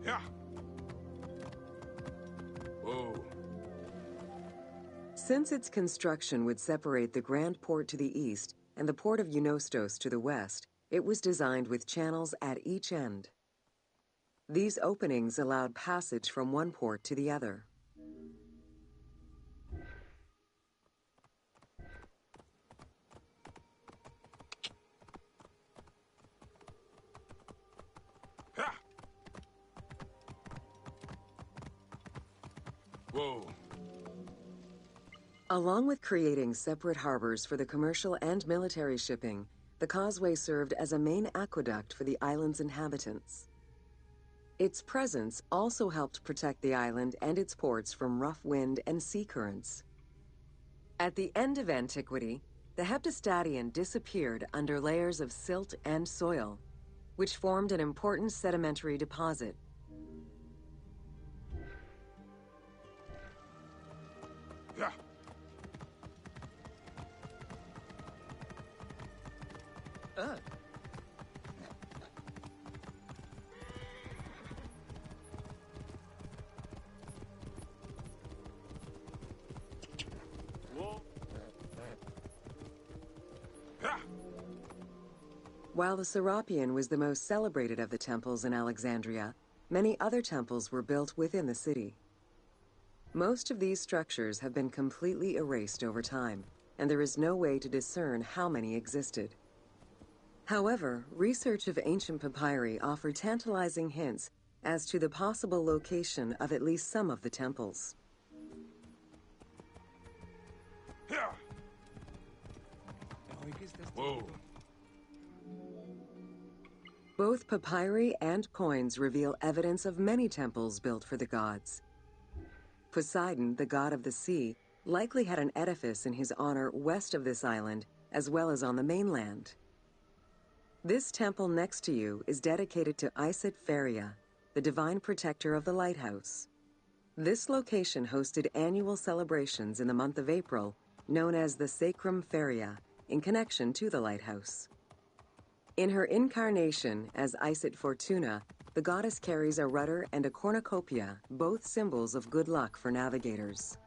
Yeah. Whoa. Since its construction would separate the Grand Port to the east and the Port of Eunostos to the west, it was designed with channels at each end. These openings allowed passage from one port to the other. Yeah. Whoa. Along with creating separate harbors for the commercial and military shipping, the causeway served as a main aqueduct for the island's inhabitants. Its presence also helped protect the island and its ports from rough wind and sea currents. At the end of antiquity, the Heptastadion disappeared under layers of silt and soil, which formed an important sedimentary deposit. Yeah. While the Serapeum was the most celebrated of the temples in Alexandria, many other temples were built within the city. Most of these structures have been completely erased over time, and there is no way to discern how many existed. However, research of ancient papyri offer tantalizing hints as to the possible location of at least some of the temples. Whoa. Both papyri and coins reveal evidence of many temples built for the gods. Poseidon, the god of the sea, likely had an edifice in his honor west of this island, as well as on the mainland. This temple next to you is dedicated to Isis Pharia, the divine protector of the lighthouse. This location hosted annual celebrations in the month of April, known as the Sacrum Pharia, in connection to the lighthouse. In her incarnation as Isis Fortuna, the goddess carries a rudder and a cornucopia, both symbols of good luck for navigators.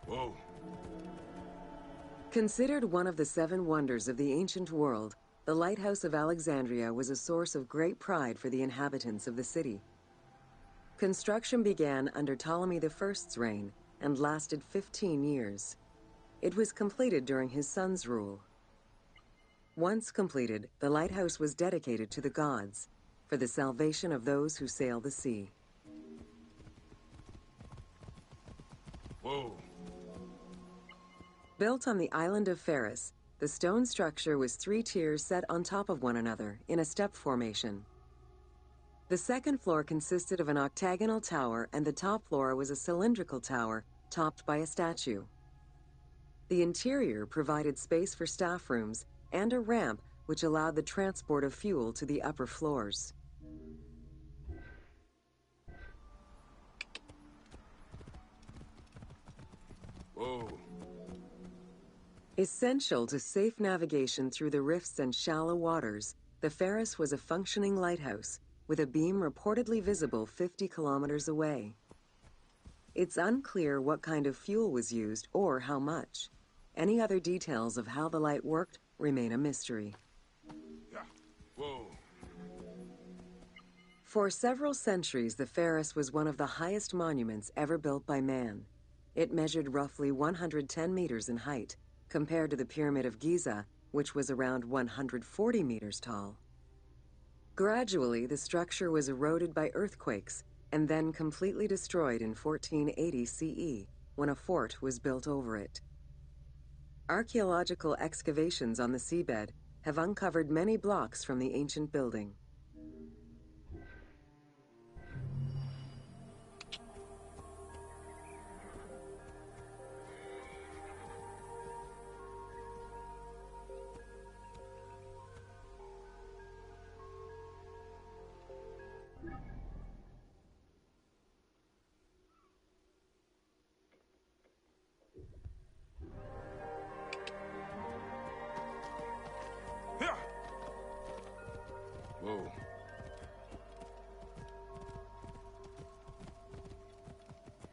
Whoa. Considered one of the 7 wonders of the ancient world, the Lighthouse of Alexandria was a source of great pride for the inhabitants of the city. Construction began under Ptolemy I's reign and lasted 15 years. It was completed during his son's rule. Once completed, the lighthouse was dedicated to the gods for the salvation of those who sail the sea. Whoa. Built on the island of Pharis, the stone structure was 3 tiers set on top of one another in a step formation. The second floor consisted of an octagonal tower, and the top floor was a cylindrical tower topped by a statue. The interior provided space for staff rooms and a ramp which allowed the transport of fuel to the upper floors. Whoa. Essential to safe navigation through the rifts and shallow waters, the Pharis was a functioning lighthouse with a beam reportedly visible 50 kilometers away. It's unclear what kind of fuel was used or how much. Any other details of how the light worked remain a mystery. Whoa. For several centuries, the Pharis was one of the highest monuments ever built by man. It measured roughly 110 meters in height, compared to the Pyramid of Giza, which was around 140 meters tall. Gradually, the structure was eroded by earthquakes and then completely destroyed in 1480 CE, when a fort was built over it. Archaeological excavations on the seabed have uncovered many blocks from the ancient building. Whoa.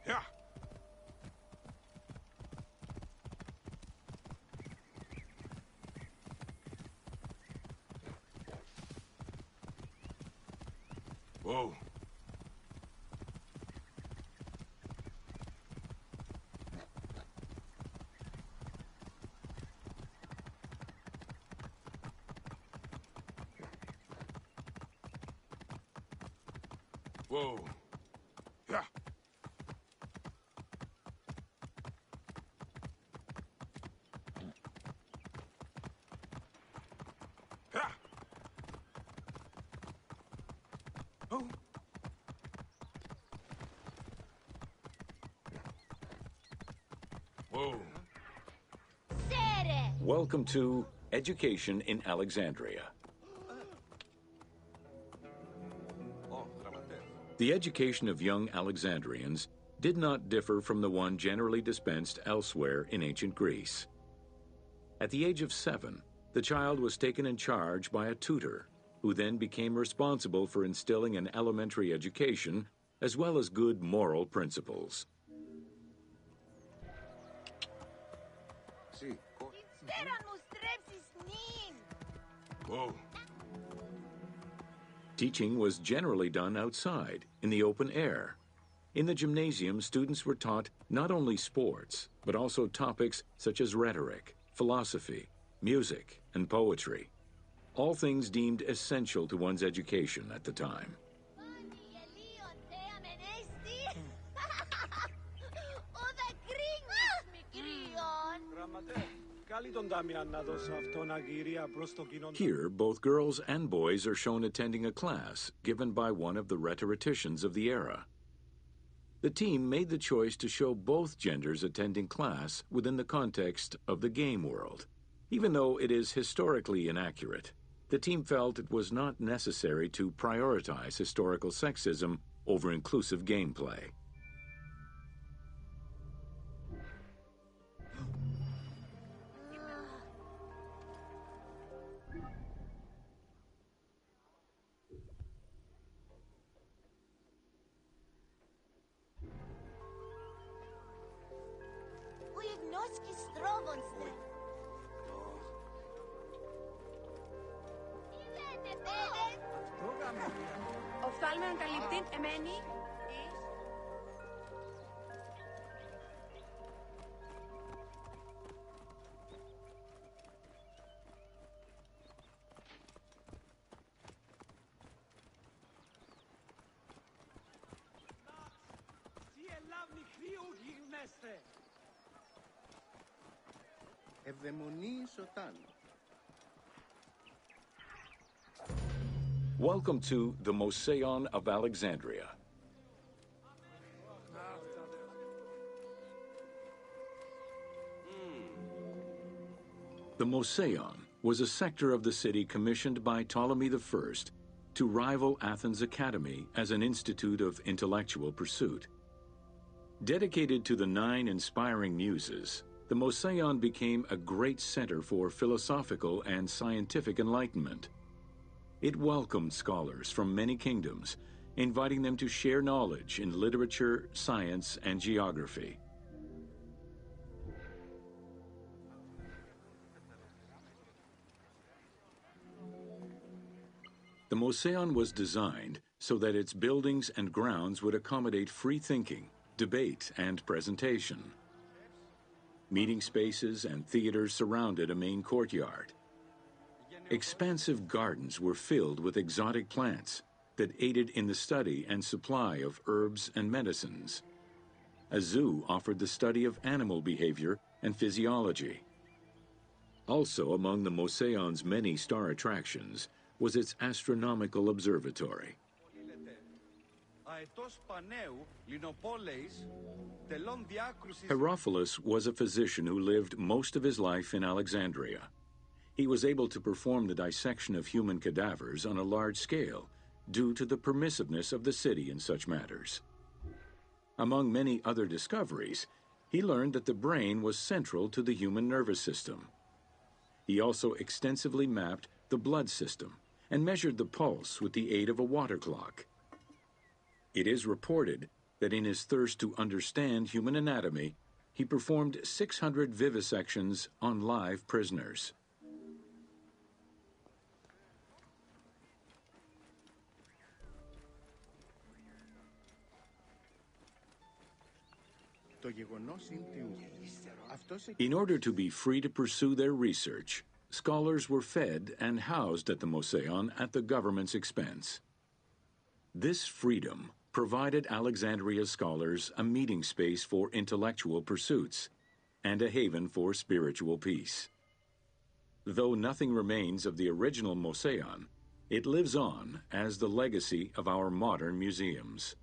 Yeah. Whoa. Whoa. Yeah. Yeah. Oh. Whoa. Welcome to Education in Alexandria. The education of young Alexandrians did not differ from the one generally dispensed elsewhere in ancient Greece. At the age of 7, the child was taken in charge by a tutor, who then became responsible for instilling an elementary education as well as good moral principles. Whoa. Teaching was generally done outside, in the open air. In the gymnasium, students were taught not only sports, but also topics such as rhetoric, philosophy, music, and poetry, all things deemed essential to one's education at the time. Here, both girls and boys are shown attending a class given by one of the rhetoricians of the era. The team made the choice to show both genders attending class within the context of the game world. Even though it is historically inaccurate, the team felt it was not necessary to prioritize historical sexism over inclusive gameplay. Οφθάλμεον καλυπτήν εμένη. Ευδαιμονή Σωτάν. Welcome to the Moseon of Alexandria. The Moseon was a sector of the city commissioned by Ptolemy I to rival Athens' Academy as an institute of intellectual pursuit. Dedicated to the 9 inspiring muses, the Moseon became a great center for philosophical and scientific enlightenment. It welcomed scholars from many kingdoms, inviting them to share knowledge in literature, science, and geography. The Moseon was designed so that its buildings and grounds would accommodate free thinking, debate, and presentation. Meeting spaces and theaters surrounded a main courtyard. Expansive gardens were filled with exotic plants that aided in the study and supply of herbs and medicines. A zoo offered the study of animal behavior and physiology. Also among the Moseon's many star attractions was its astronomical observatory. Herophilus was a physician who lived most of his life in Alexandria. He was able to perform the dissection of human cadavers on a large scale due to the permissiveness of the city in such matters. Among many other discoveries, he learned that the brain was central to the human nervous system. He also extensively mapped the blood system and measured the pulse with the aid of a water clock. It is reported that in his thirst to understand human anatomy, he performed 600 vivisections on live prisoners. In order to be free to pursue their research, scholars were fed and housed at the Moseon at the government's expense. This freedom provided Alexandria's scholars a meeting space for intellectual pursuits and a haven for spiritual peace. Though nothing remains of the original Moseon, it lives on as the legacy of our modern museums.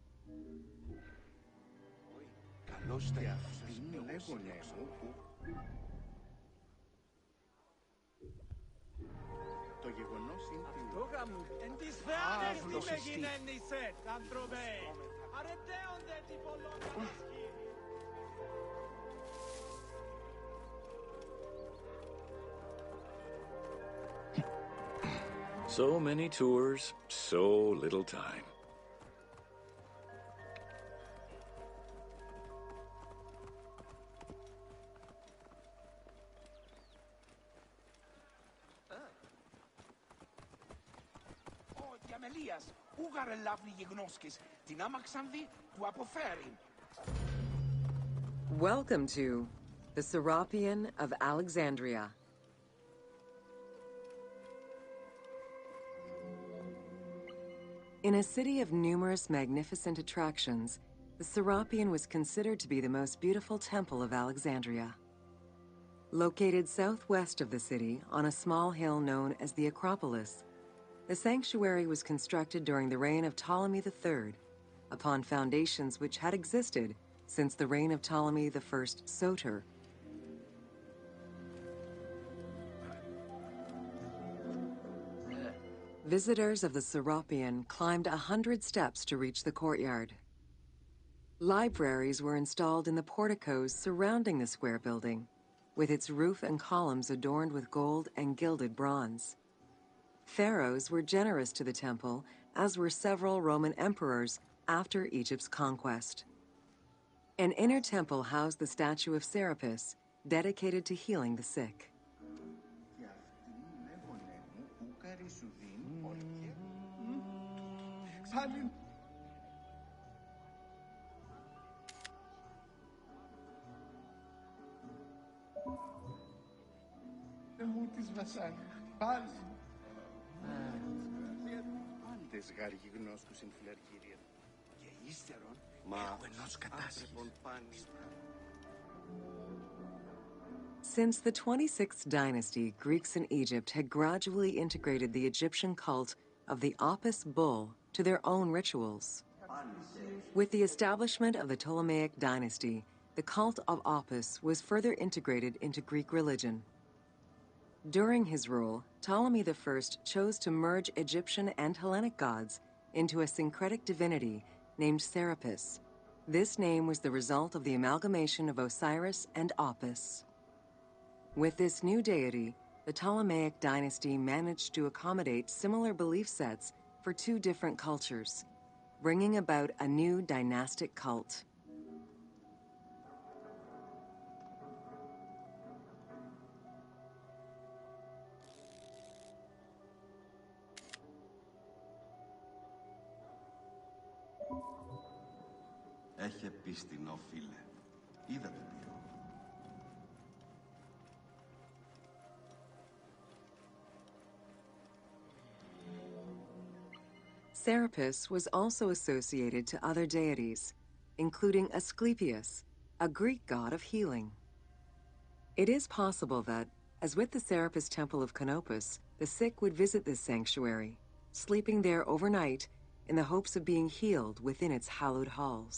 So many tours, so little time. θεμελίας, ούγαρε λαύνη γιγνώσκης, την άμαξαν δι του αποφέρει. Welcome to the Serapion of Alexandria. In a city of numerous magnificent attractions, the Serapion was considered to be the most beautiful temple of Alexandria. Located southwest of the city on a small hill known as the Acropolis, the sanctuary was constructed during the reign of Ptolemy III, upon foundations which had existed since the reign of Ptolemy I Soter. Visitors of the Serapion climbed 100 steps to reach the courtyard. Libraries were installed in the porticos surrounding the square building, with its roof and columns adorned with gold and gilded bronze. Pharaohs were generous to the temple, as were several Roman emperors after Egypt's conquest. An inner temple housed the statue of Serapis, dedicated to healing the sick. Πάντες γάργοι γνώσκους εν φιλαργύρια. Και ύστερον, Μα έχω ενός κατάσχης. Since the 26th dynasty, Greeks in Egypt had gradually integrated the Egyptian cult of the Apis bull to their own rituals. With the establishment of the Ptolemaic dynasty, the cult of Apis was further integrated into Greek religion. During his rule, Ptolemy I chose to merge Egyptian and Hellenic gods into a syncretic divinity named Serapis. This name was the result of the amalgamation of Osiris and Apis. With this new deity, the Ptolemaic dynasty managed to accommodate similar belief sets for two different cultures, bringing about a new dynastic cult. Έχε πίστηνο, φίλε. Είδα το ποιό. Serapis was also associated to other deities, including Asclepius, a Greek god of healing. It is possible that, as with the Serapis Temple of Canopus, the sick would visit this sanctuary, sleeping there overnight in the hopes of being healed within its hallowed halls.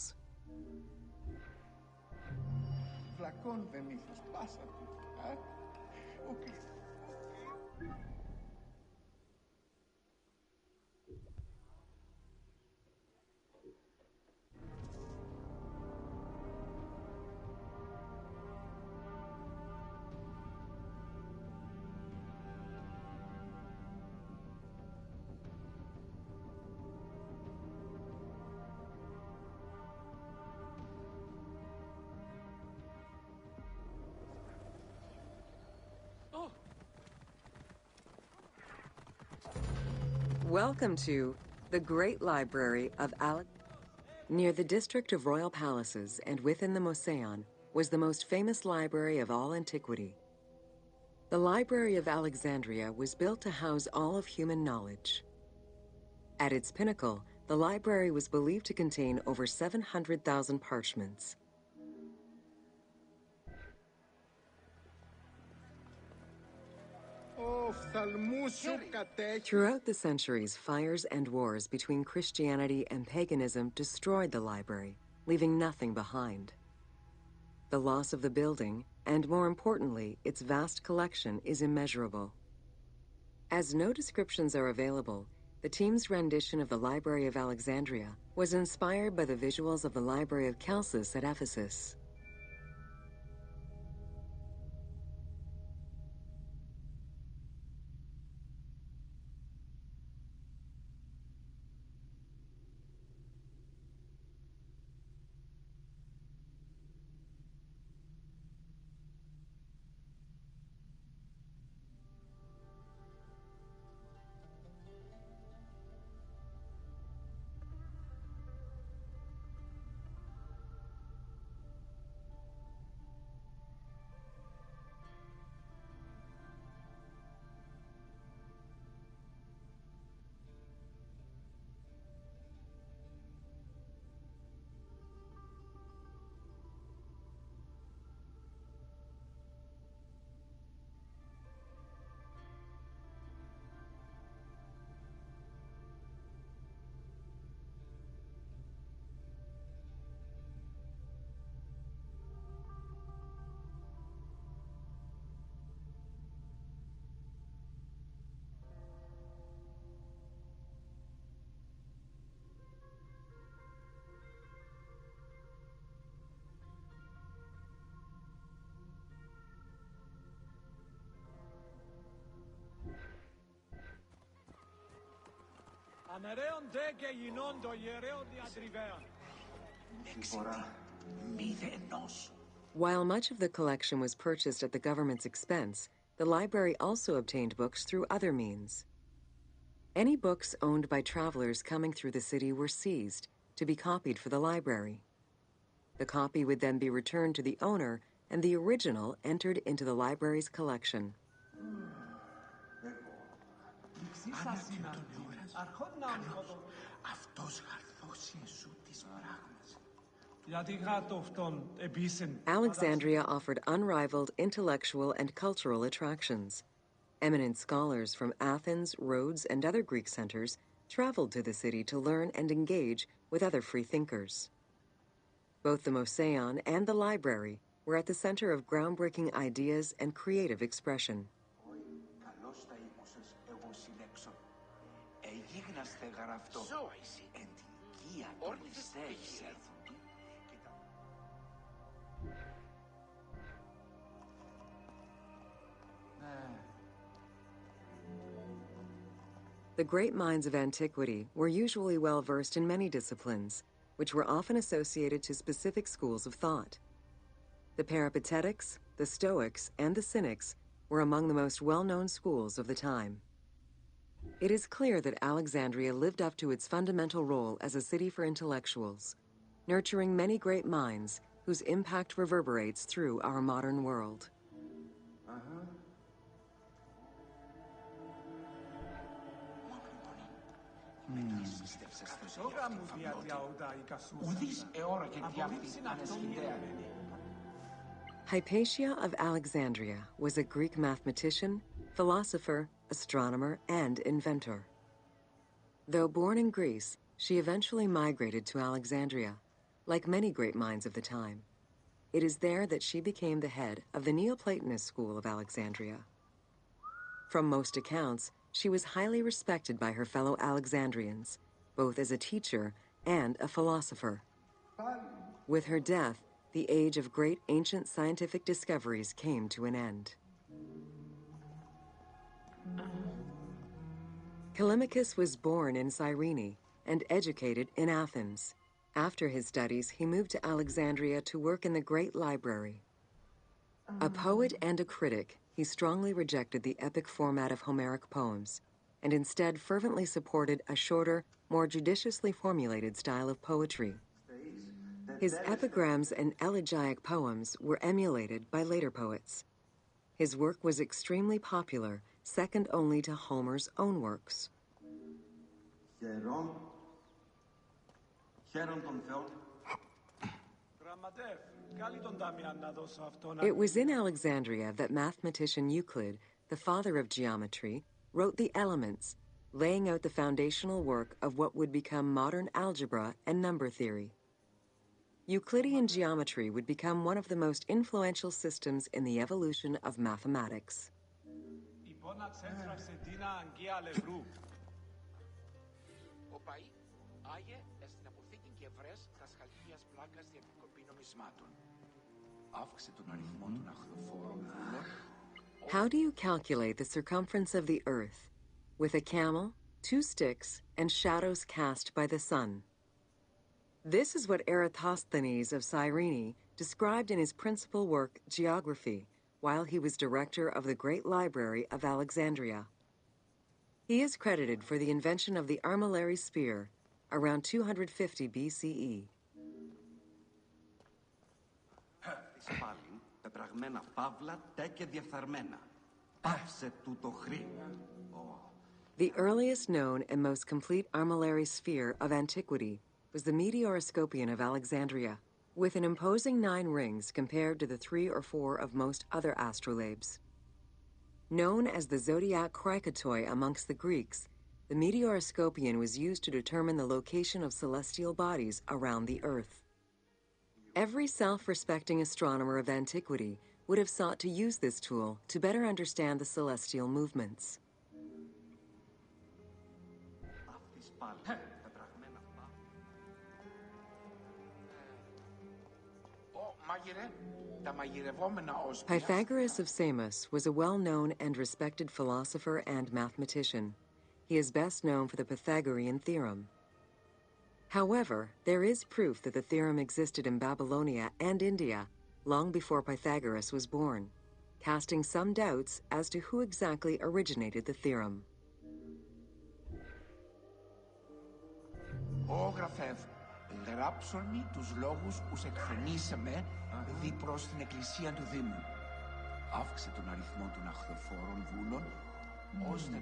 Φλακών δεν ήθος πάσα του, Okay. Welcome to the Great Library of Near the district of royal palaces and within the Moseon was the most famous library of all antiquity. The Library of Alexandria was built to house all of human knowledge. At its pinnacle, the library was believed to contain over 700,000 parchments. Throughout the centuries, fires and wars between Christianity and paganism destroyed the library, leaving nothing behind. The loss of the building, and more importantly, its vast collection, is immeasurable. As no descriptions are available, the team's rendition of the Library of Alexandria was inspired by the visuals of the Library of Chalcis at Ephesus. Ανερέων δε και γινών το ιερέων διατριβέων. While much of the collection was purchased at the government's expense, the library also obtained books through other means. Any books owned by travelers coming through the city were seized to be copied for the library. The copy would then be returned to the owner and the original entered into the library's collection. Alexandria offered unrivaled intellectual and cultural attractions. Eminent scholars from Athens, Rhodes, and other Greek centers traveled to the city to learn and engage with other free thinkers. Both the Mouseion and the library were at the center of groundbreaking ideas and creative expression. The great minds of antiquity were usually well versed in many disciplines, which were often associated to specific schools of thought. The Peripatetics, the Stoics, and the Cynics were among the most well-known schools of the time. It is clear that Alexandria lived up to its fundamental role as a city for intellectuals, nurturing many great minds whose impact reverberates through our modern world. Hypatia of Alexandria was a Greek mathematician, philosopher, astronomer, and inventor. Though born in Greece, she eventually migrated to Alexandria, like many great minds of the time. It is there that she became the head of the Neoplatonist school of Alexandria. From most accounts, she was highly respected by her fellow Alexandrians, both as a teacher and a philosopher. With her death, the age of great ancient scientific discoveries came to an end. Callimachus was born in Cyrene and educated in Athens. After his studies, he moved to Alexandria to work in the great library. A poet and a critic, he strongly rejected the epic format of Homeric poems and instead fervently supported a shorter, more judiciously formulated style of poetry. His epigrams and elegiac poems were emulated by later poets. His work was extremely popular, second only to Homer's own works. It was in Alexandria that mathematician Euclid, the father of geometry, wrote the Elements, laying out the foundational work of what would become modern algebra and number theory. Euclidean geometry would become one of the most influential systems in the evolution of mathematics. How do you calculate the circumference of the Earth with a camel, 2 sticks, and shadows cast by the sun? This is what Eratosthenes of Cyrene described in his principal work, Geography, while he was director of the Great Library of Alexandria. He is credited for the invention of the armillary sphere around 250 BCE. The earliest known and most complete armillary sphere of antiquity was the Meteoroscopion of Alexandria, with an imposing 9 rings compared to the 3 or 4 of most other astrolabes. Known as the zodiac Krikatoi amongst the Greeks, the Meteoroscopion was used to determine the location of celestial bodies around the Earth. Every self-respecting astronomer of antiquity would have sought to use this tool to better understand the celestial movements. Pythagoras of Samos was a well-known and respected philosopher and mathematician. He is best known for the Pythagorean theorem. However, there is proof that the theorem existed in Babylonia and India long before Pythagoras was born, casting some doubts as to who exactly originated the theorem. Όγραφε, γράψον τους λόγους ους εκφωνήσαμε δι προς την εκκλησία του Δήμου. Αύξε τον αριθμό των αχθοφόρων βούλων, ώστε...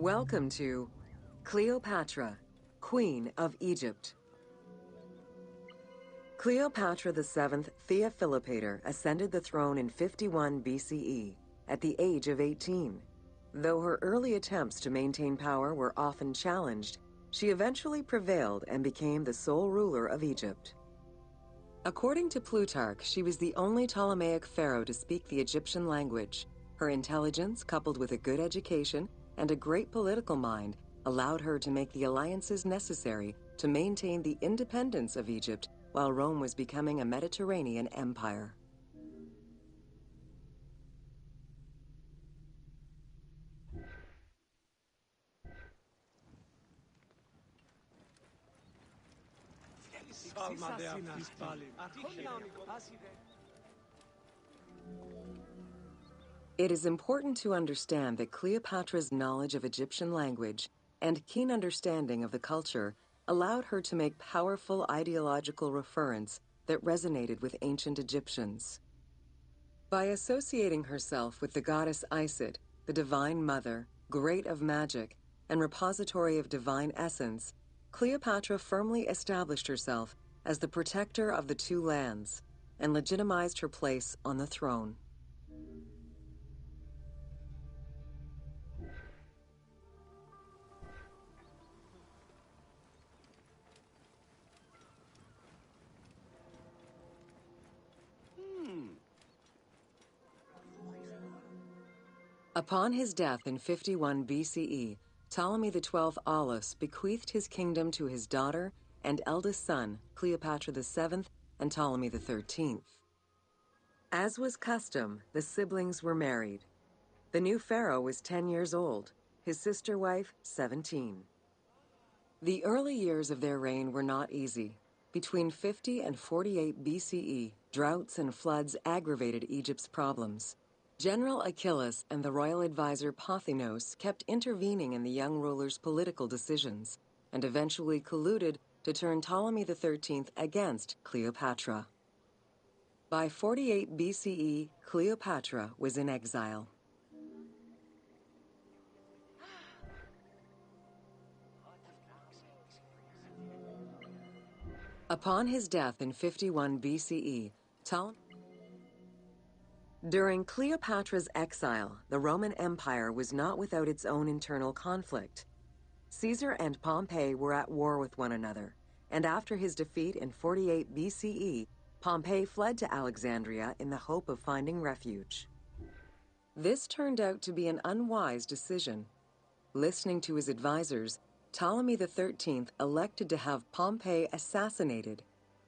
Welcome to Cleopatra, Queen of Egypt. Cleopatra VII Theophilopator ascended the throne in 51 BCE at the age of 18. Though her early attempts to maintain power were often challenged, she eventually prevailed and became the sole ruler of Egypt. According to Plutarch, she was the only Ptolemaic pharaoh to speak the Egyptian language. Her intelligence, coupled with a good education and a great political mind, allowed her to make the alliances necessary to maintain the independence of Egypt while Rome was becoming a Mediterranean empire. It is important to understand that Cleopatra's knowledge of Egyptian language and keen understanding of the culture allowed her to make powerful ideological referents that resonated with ancient Egyptians. By associating herself with the goddess Isis, the divine mother, great of magic, and repository of divine essence, Cleopatra firmly established herself as the protector of the two lands and legitimized her place on the throne. Upon his death in 51 BCE, Ptolemy XII Aulus bequeathed his kingdom to his daughter and eldest son, Cleopatra VII and Ptolemy XIII. As was custom, the siblings were married. The new pharaoh was 10 years old, his sister wife 17. The early years of their reign were not easy. Between 50 and 48 BCE, droughts and floods aggravated Egypt's problems. General Achilles and the royal advisor Pothinos kept intervening in the young ruler's political decisions and eventually colluded to turn Ptolemy XIII against Cleopatra. By 48 BCE, Cleopatra was in exile. Upon his death in 51 BCE, During Cleopatra's exile, the Roman Empire was not without its own internal conflict. Caesar and Pompey were at war with one another, and after his defeat in 48 BCE, Pompey fled to Alexandria in the hope of finding refuge. This turned out to be an unwise decision. Listening to his advisors, Ptolemy XIII elected to have Pompey assassinated,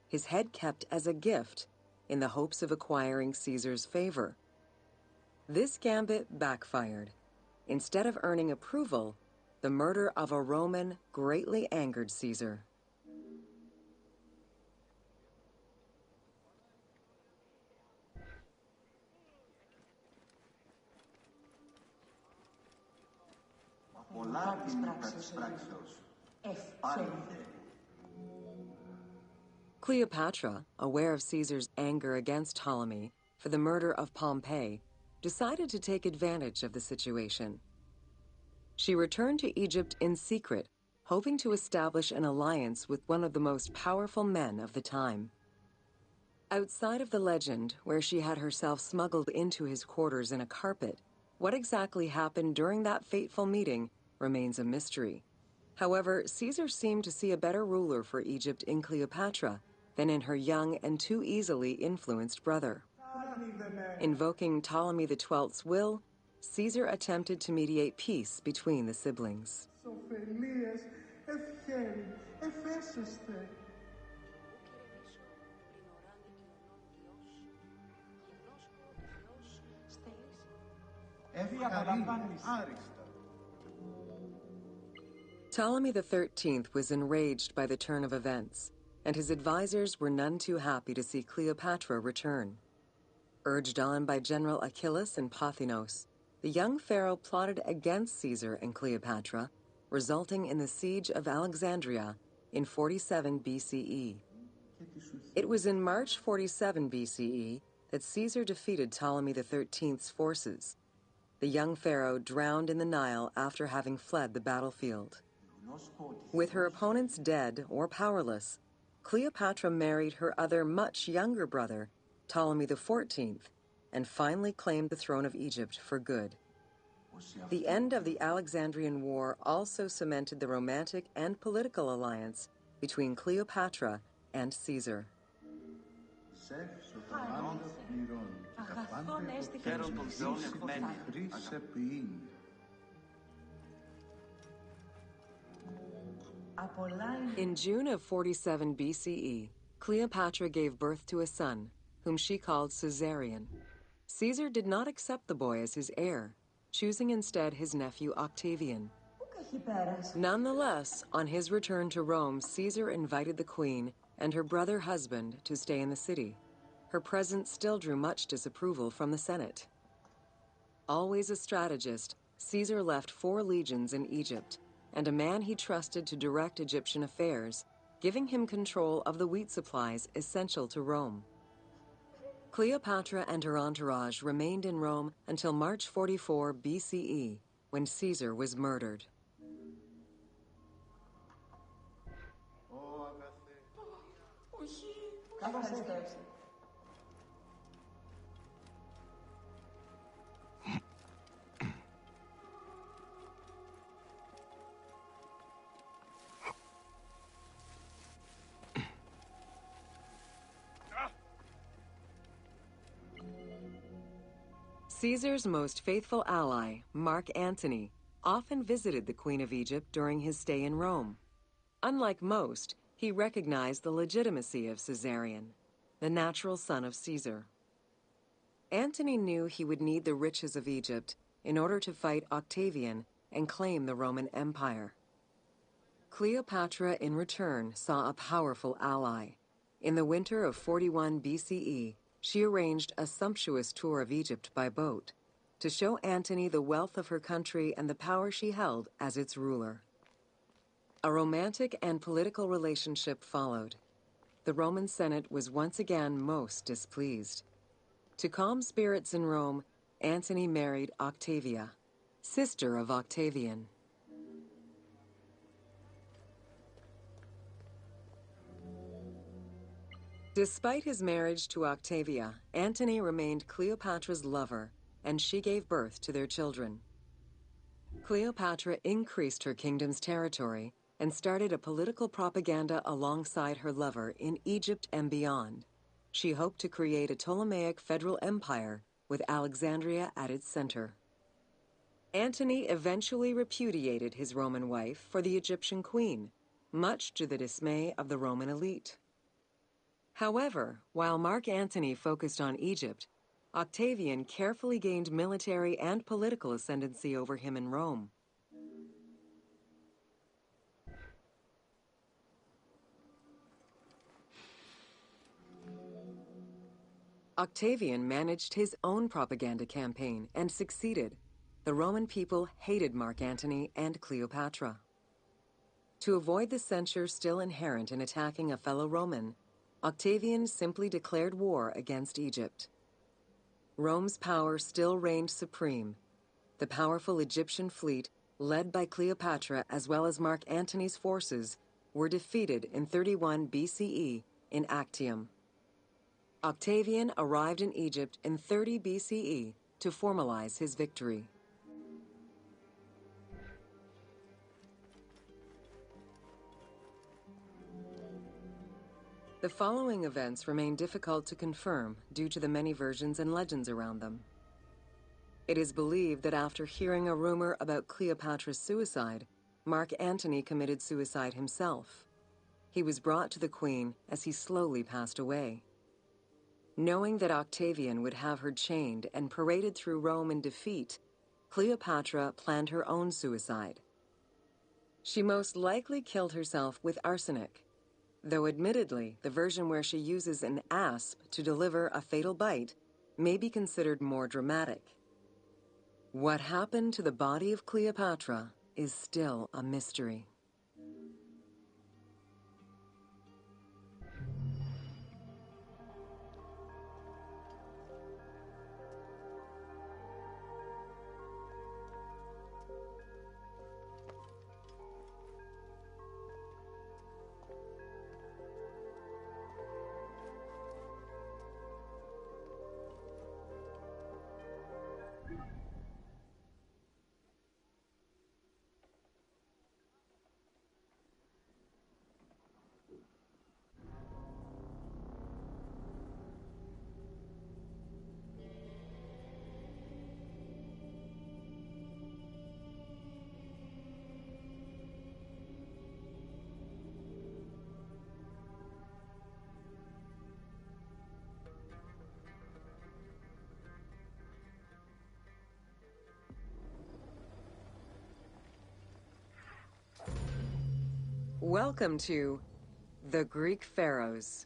his head kept as a gift, in the hopes of acquiring Caesar's favor. This gambit backfired. Instead of earning approval, the murder of a Roman greatly angered Caesar. Cleopatra, aware of Caesar's anger against Ptolemy for the murder of Pompey, decided to take advantage of the situation. She returned to Egypt in secret, hoping to establish an alliance with one of the most powerful men of the time. Outside of the legend, where she had herself smuggled into his quarters in a carpet, what exactly happened during that fateful meeting remains a mystery. However, Caesar seemed to see a better ruler for Egypt in Cleopatra, than in her young and too easily influenced brother. Invoking Ptolemy XII's will, Caesar attempted to mediate peace between the siblings. Ptolemy XIII was enraged by the turn of events, and his advisors were none too happy to see Cleopatra return. Urged on by General Achillas and Pothinos, the young pharaoh plotted against Caesar and Cleopatra, resulting in the siege of Alexandria in 47 BCE. It was in March 47 BCE that Caesar defeated Ptolemy XIII's forces. The young pharaoh drowned in the Nile after having fled the battlefield. With her opponents dead or powerless, Cleopatra married her other much younger brother, Ptolemy XIV, and finally claimed the throne of Egypt for good. The end of the Alexandrian War also cemented the romantic and political alliance between Cleopatra and Caesar. In June of 47 BCE, Cleopatra gave birth to a son, whom she called Caesarion. Caesar did not accept the boy as his heir, choosing instead his nephew Octavian. Nonetheless, on his return to Rome, Caesar invited the queen and her brother husband to stay in the city. Her presence still drew much disapproval from the Senate. Always a strategist, Caesar left 4 legions in Egypt and a man he trusted to direct Egyptian affairs, giving him control of the wheat supplies essential to Rome. Cleopatra and her entourage remained in Rome until March 44 BCE, when Caesar was murdered. Caesar's most faithful ally, Mark Antony, often visited the Queen of Egypt during his stay in Rome. Unlike most, he recognized the legitimacy of Caesarion, the natural son of Caesar. Antony knew he would need the riches of Egypt in order to fight Octavian and claim the Roman Empire. Cleopatra, in return, saw a powerful ally. In the winter of 41 BCE, she arranged a sumptuous tour of Egypt by boat to show Antony the wealth of her country and the power she held as its ruler. A romantic and political relationship followed. The Roman Senate was once again most displeased. To calm spirits in Rome, Antony married Octavia, sister of Octavian. Despite his marriage to Octavia, Antony remained Cleopatra's lover, and she gave birth to their children. Cleopatra increased her kingdom's territory and started a political propaganda alongside her lover in Egypt and beyond. She hoped to create a Ptolemaic federal empire with Alexandria at its center. Antony eventually repudiated his Roman wife for the Egyptian queen, much to the dismay of the Roman elite. However, while Mark Antony focused on Egypt, Octavian carefully gained military and political ascendancy over him in Rome. Octavian managed his own propaganda campaign and succeeded. The Roman people hated Mark Antony and Cleopatra. To avoid the censure still inherent in attacking a fellow Roman, Octavian simply declared war against Egypt. Rome's power still reigned supreme. The powerful Egyptian fleet, led by Cleopatra as well as Mark Antony's forces, were defeated in 31 BCE in Actium. Octavian arrived in Egypt in 30 BCE to formalize his victory. The following events remain difficult to confirm due to the many versions and legends around them. It is believed that after hearing a rumor about Cleopatra's suicide, Mark Antony committed suicide himself. He was brought to the Queen as he slowly passed away. Knowing that Octavian would have her chained and paraded through Rome in defeat, Cleopatra planned her own suicide. She most likely killed herself with arsenic, though admittedly, the version where she uses an asp to deliver a fatal bite may be considered more dramatic. What happened to the body of Cleopatra is still a mystery. Welcome to the Greek Pharaohs.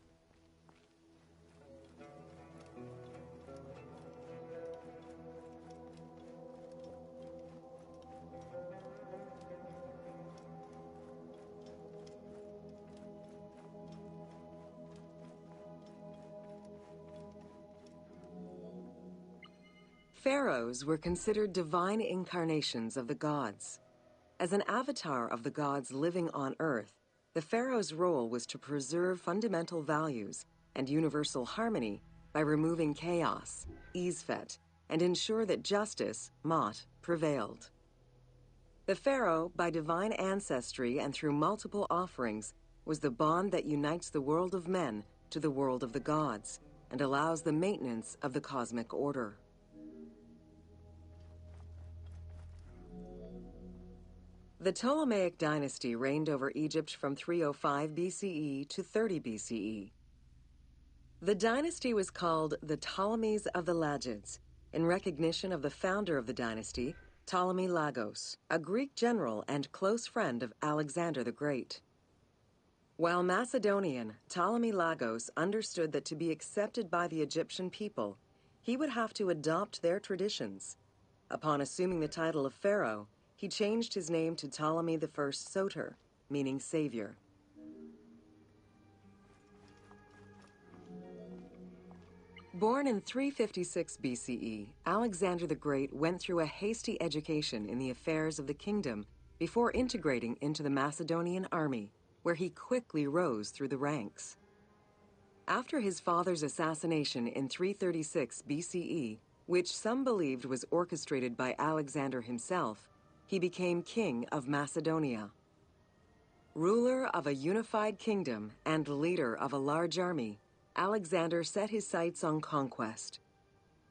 Pharaohs were considered divine incarnations of the gods. As an avatar of the gods living on Earth, the pharaoh's role was to preserve fundamental values and universal harmony by removing chaos, Isfet, and ensure that justice, Mot, prevailed. The pharaoh, by divine ancestry and through multiple offerings, was the bond that unites the world of men to the world of the gods and allows the maintenance of the cosmic order. The Ptolemaic dynasty reigned over Egypt from 305 BCE to 30 BCE. The dynasty was called the Ptolemies of the Lagids, in recognition of the founder of the dynasty, Ptolemy Lagos, a Greek general and close friend of Alexander the Great. While Macedonian, Ptolemy Lagos understood that to be accepted by the Egyptian people, he would have to adopt their traditions. Upon assuming the title of pharaoh, he changed his name to Ptolemy I Soter, meaning savior. Born in 356 BCE, Alexander the Great went through a hasty education in the affairs of the kingdom before integrating into the Macedonian army, where he quickly rose through the ranks. After his father's assassination in 336 BCE, which some believed was orchestrated by Alexander himself, he became king of Macedonia. Ruler of a unified kingdom and leader of a large army, Alexander set his sights on conquest.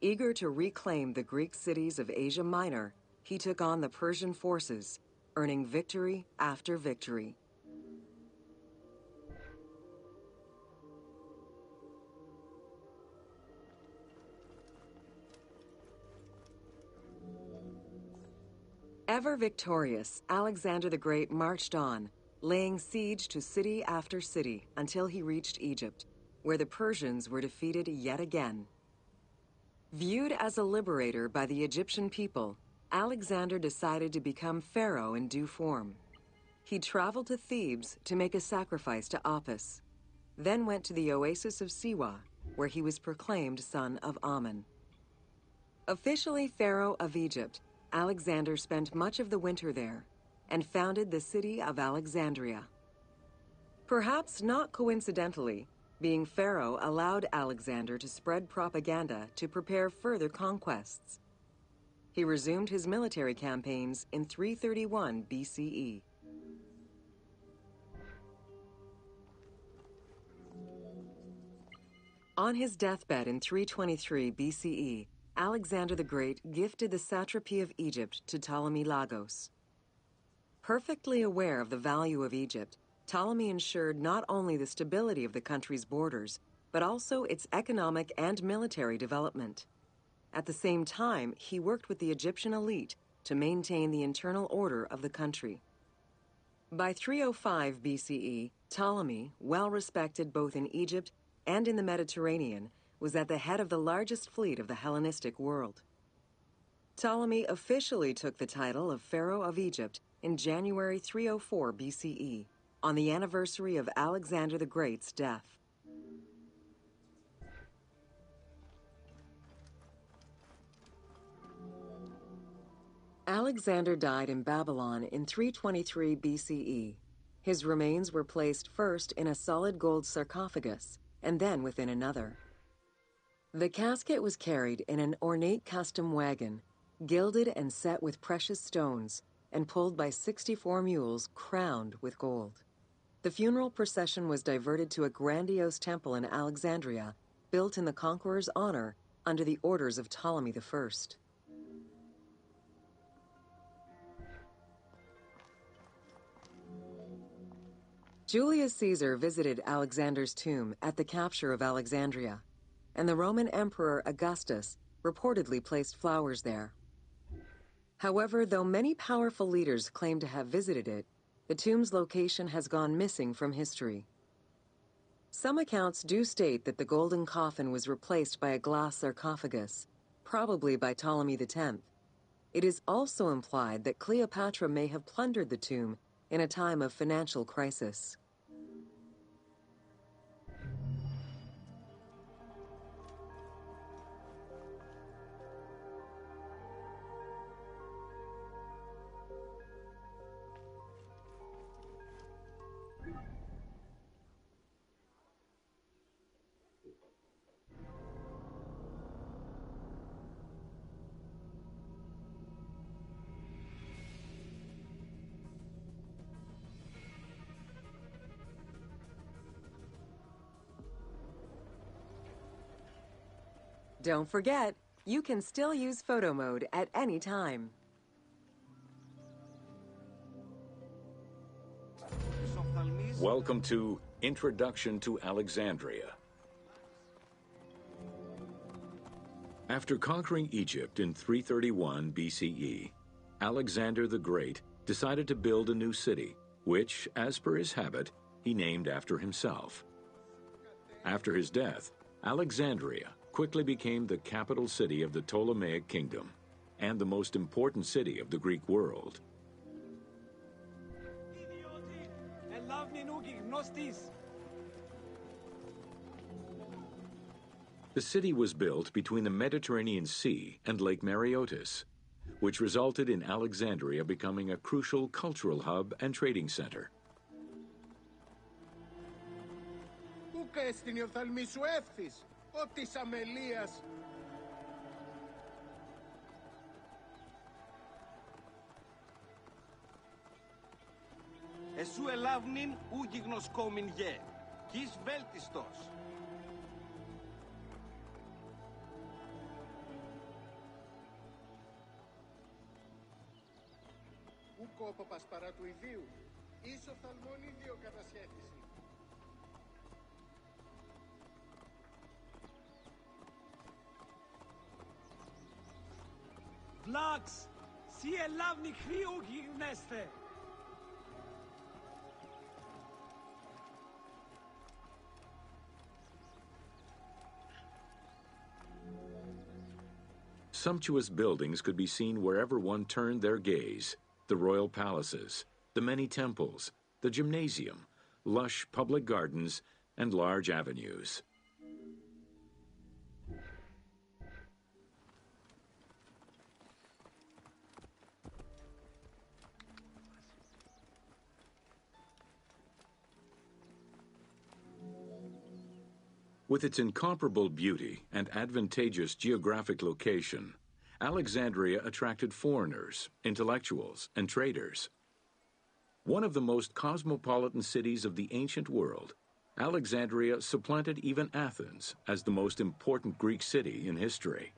Eager to reclaim the Greek cities of Asia Minor, he took on the Persian forces, earning victory after victory. Ever victorious, Alexander the Great marched on, laying siege to city after city until he reached Egypt, where the Persians were defeated yet again. Viewed as a liberator by the Egyptian people, Alexander decided to become pharaoh in due form. He traveled to Thebes to make a sacrifice to Apis, then went to the oasis of Siwa, where he was proclaimed son of Amun. Officially pharaoh of Egypt, Alexander spent much of the winter there and founded the city of Alexandria. Perhaps not coincidentally, being pharaoh allowed Alexander to spread propaganda to prepare further conquests. He resumed his military campaigns in 331 BCE. On his deathbed in 323 BCE, Alexander the Great gifted the satrapy of Egypt to Ptolemy Lagos. Perfectly aware of the value of Egypt, Ptolemy ensured not only the stability of the country's borders, but also its economic and military development. At the same time, he worked with the Egyptian elite to maintain the internal order of the country. By 305 BCE, Ptolemy, well respected both in Egypt and in the Mediterranean, was at the head of the largest fleet of the Hellenistic world. Ptolemy officially took the title of Pharaoh of Egypt in January 304 BCE, on the anniversary of Alexander the Great's death. Alexander died in Babylon in 323 BCE. His remains were placed first in a solid gold sarcophagus, and then within another. The casket was carried in an ornate custom wagon, gilded and set with precious stones, and pulled by 64 mules crowned with gold. The funeral procession was diverted to a grandiose temple in Alexandria, built in the conqueror's honor under the orders of Ptolemy I. Julius Caesar visited Alexander's tomb at the capture of Alexandria, and the Roman Emperor Augustus reportedly placed flowers there. However, though many powerful leaders claim to have visited it, the tomb's location has gone missing from history. Some accounts do state that the golden coffin was replaced by a glass sarcophagus, probably by Ptolemy X. It is also implied that Cleopatra may have plundered the tomb in a time of financial crisis. Don't forget, you can still use photo mode at any time. Welcome to Introduction to Alexandria. After conquering Egypt in 331 BCE, Alexander the Great decided to build a new city, which, as per his habit, he named after himself. After his death, Alexandria quickly became the capital city of the Ptolemaic kingdom and the most important city of the Greek world. The city was built between the Mediterranean Sea and Lake Mareotis, which resulted in Alexandria becoming a crucial cultural hub and trading center. Εσού ελάβνην ου γιγνοσκόμην γε, κεις βέλτιστος. Ου κόπαπας παρά του ιδίου, εις οφθαλμόν ίδιο κατασχέθηση. Βλάξ, σι ελάβνη χρήου γιγνέστε. Sumptuous buildings could be seen wherever one turned their gaze. The royal palaces, the many temples, the gymnasium, lush public gardens, and large avenues. With its incomparable beauty and advantageous geographic location, Alexandria attracted foreigners, intellectuals, and traders. One of the most cosmopolitan cities of the ancient world, Alexandria supplanted even Athens as the most important Greek city in history.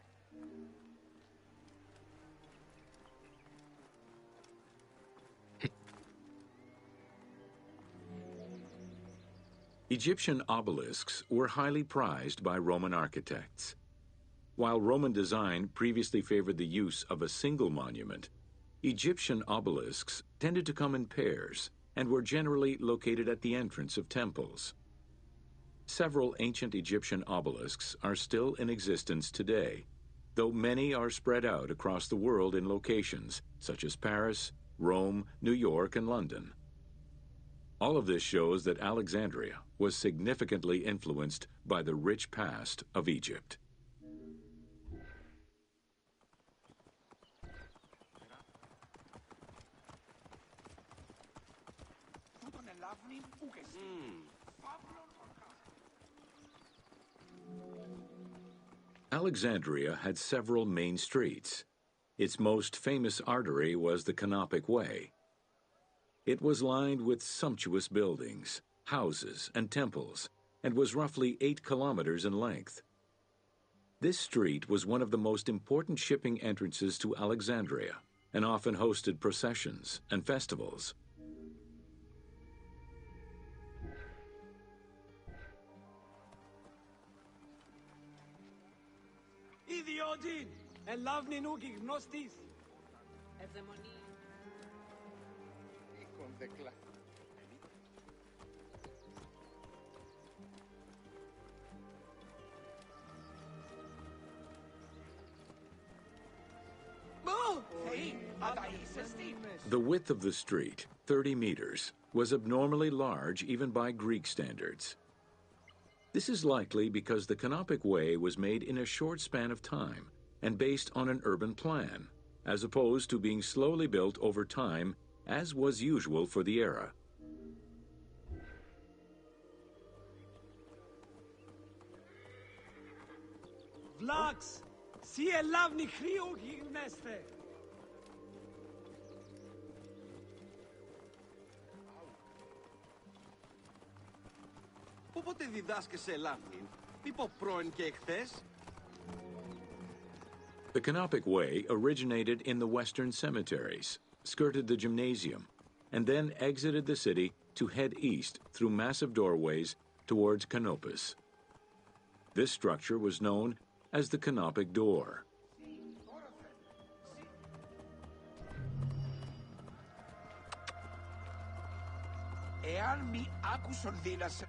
Egyptian obelisks were highly prized by Roman architects. While Roman design previously favored the use of a single monument, Egyptian obelisks tended to come in pairs and were generally located at the entrance of temples. Several ancient Egyptian obelisks are still in existence today, though many are spread out across the world in locations such as Paris, Rome, New York, and London. All of this shows that Alexandria was significantly influenced by the rich past of Egypt. Alexandria had several main streets. Its most famous artery was the Canopic Way. It was lined with sumptuous buildings, houses, and temples, and was roughly 8 kilometers in length. This street was one of the most important shipping entrances to Alexandria and often hosted processions and festivals. Ιδιότην, ελάβνη νούκι γνώστης. Ευδαιμονή. Κονδεκλά. The width of the street, 30 meters, was abnormally large even by Greek standards. This is likely because the Canopic Way was made in a short span of time and based on an urban plan, as opposed to being slowly built over time, as was usual for the era. Vlax, si ελάβνη χρήου γιγνέστε. Όποτε διδάσκεσαι σε Ελλάδιν, μήπως πρώην και εχθές? The Canopic Way originated in the western cemeteries, skirted the gymnasium, and then exited the city to head east through massive doorways towards Canopus. This structure was known as the Canopic Door. Εάν μη άκουσον δύνασε...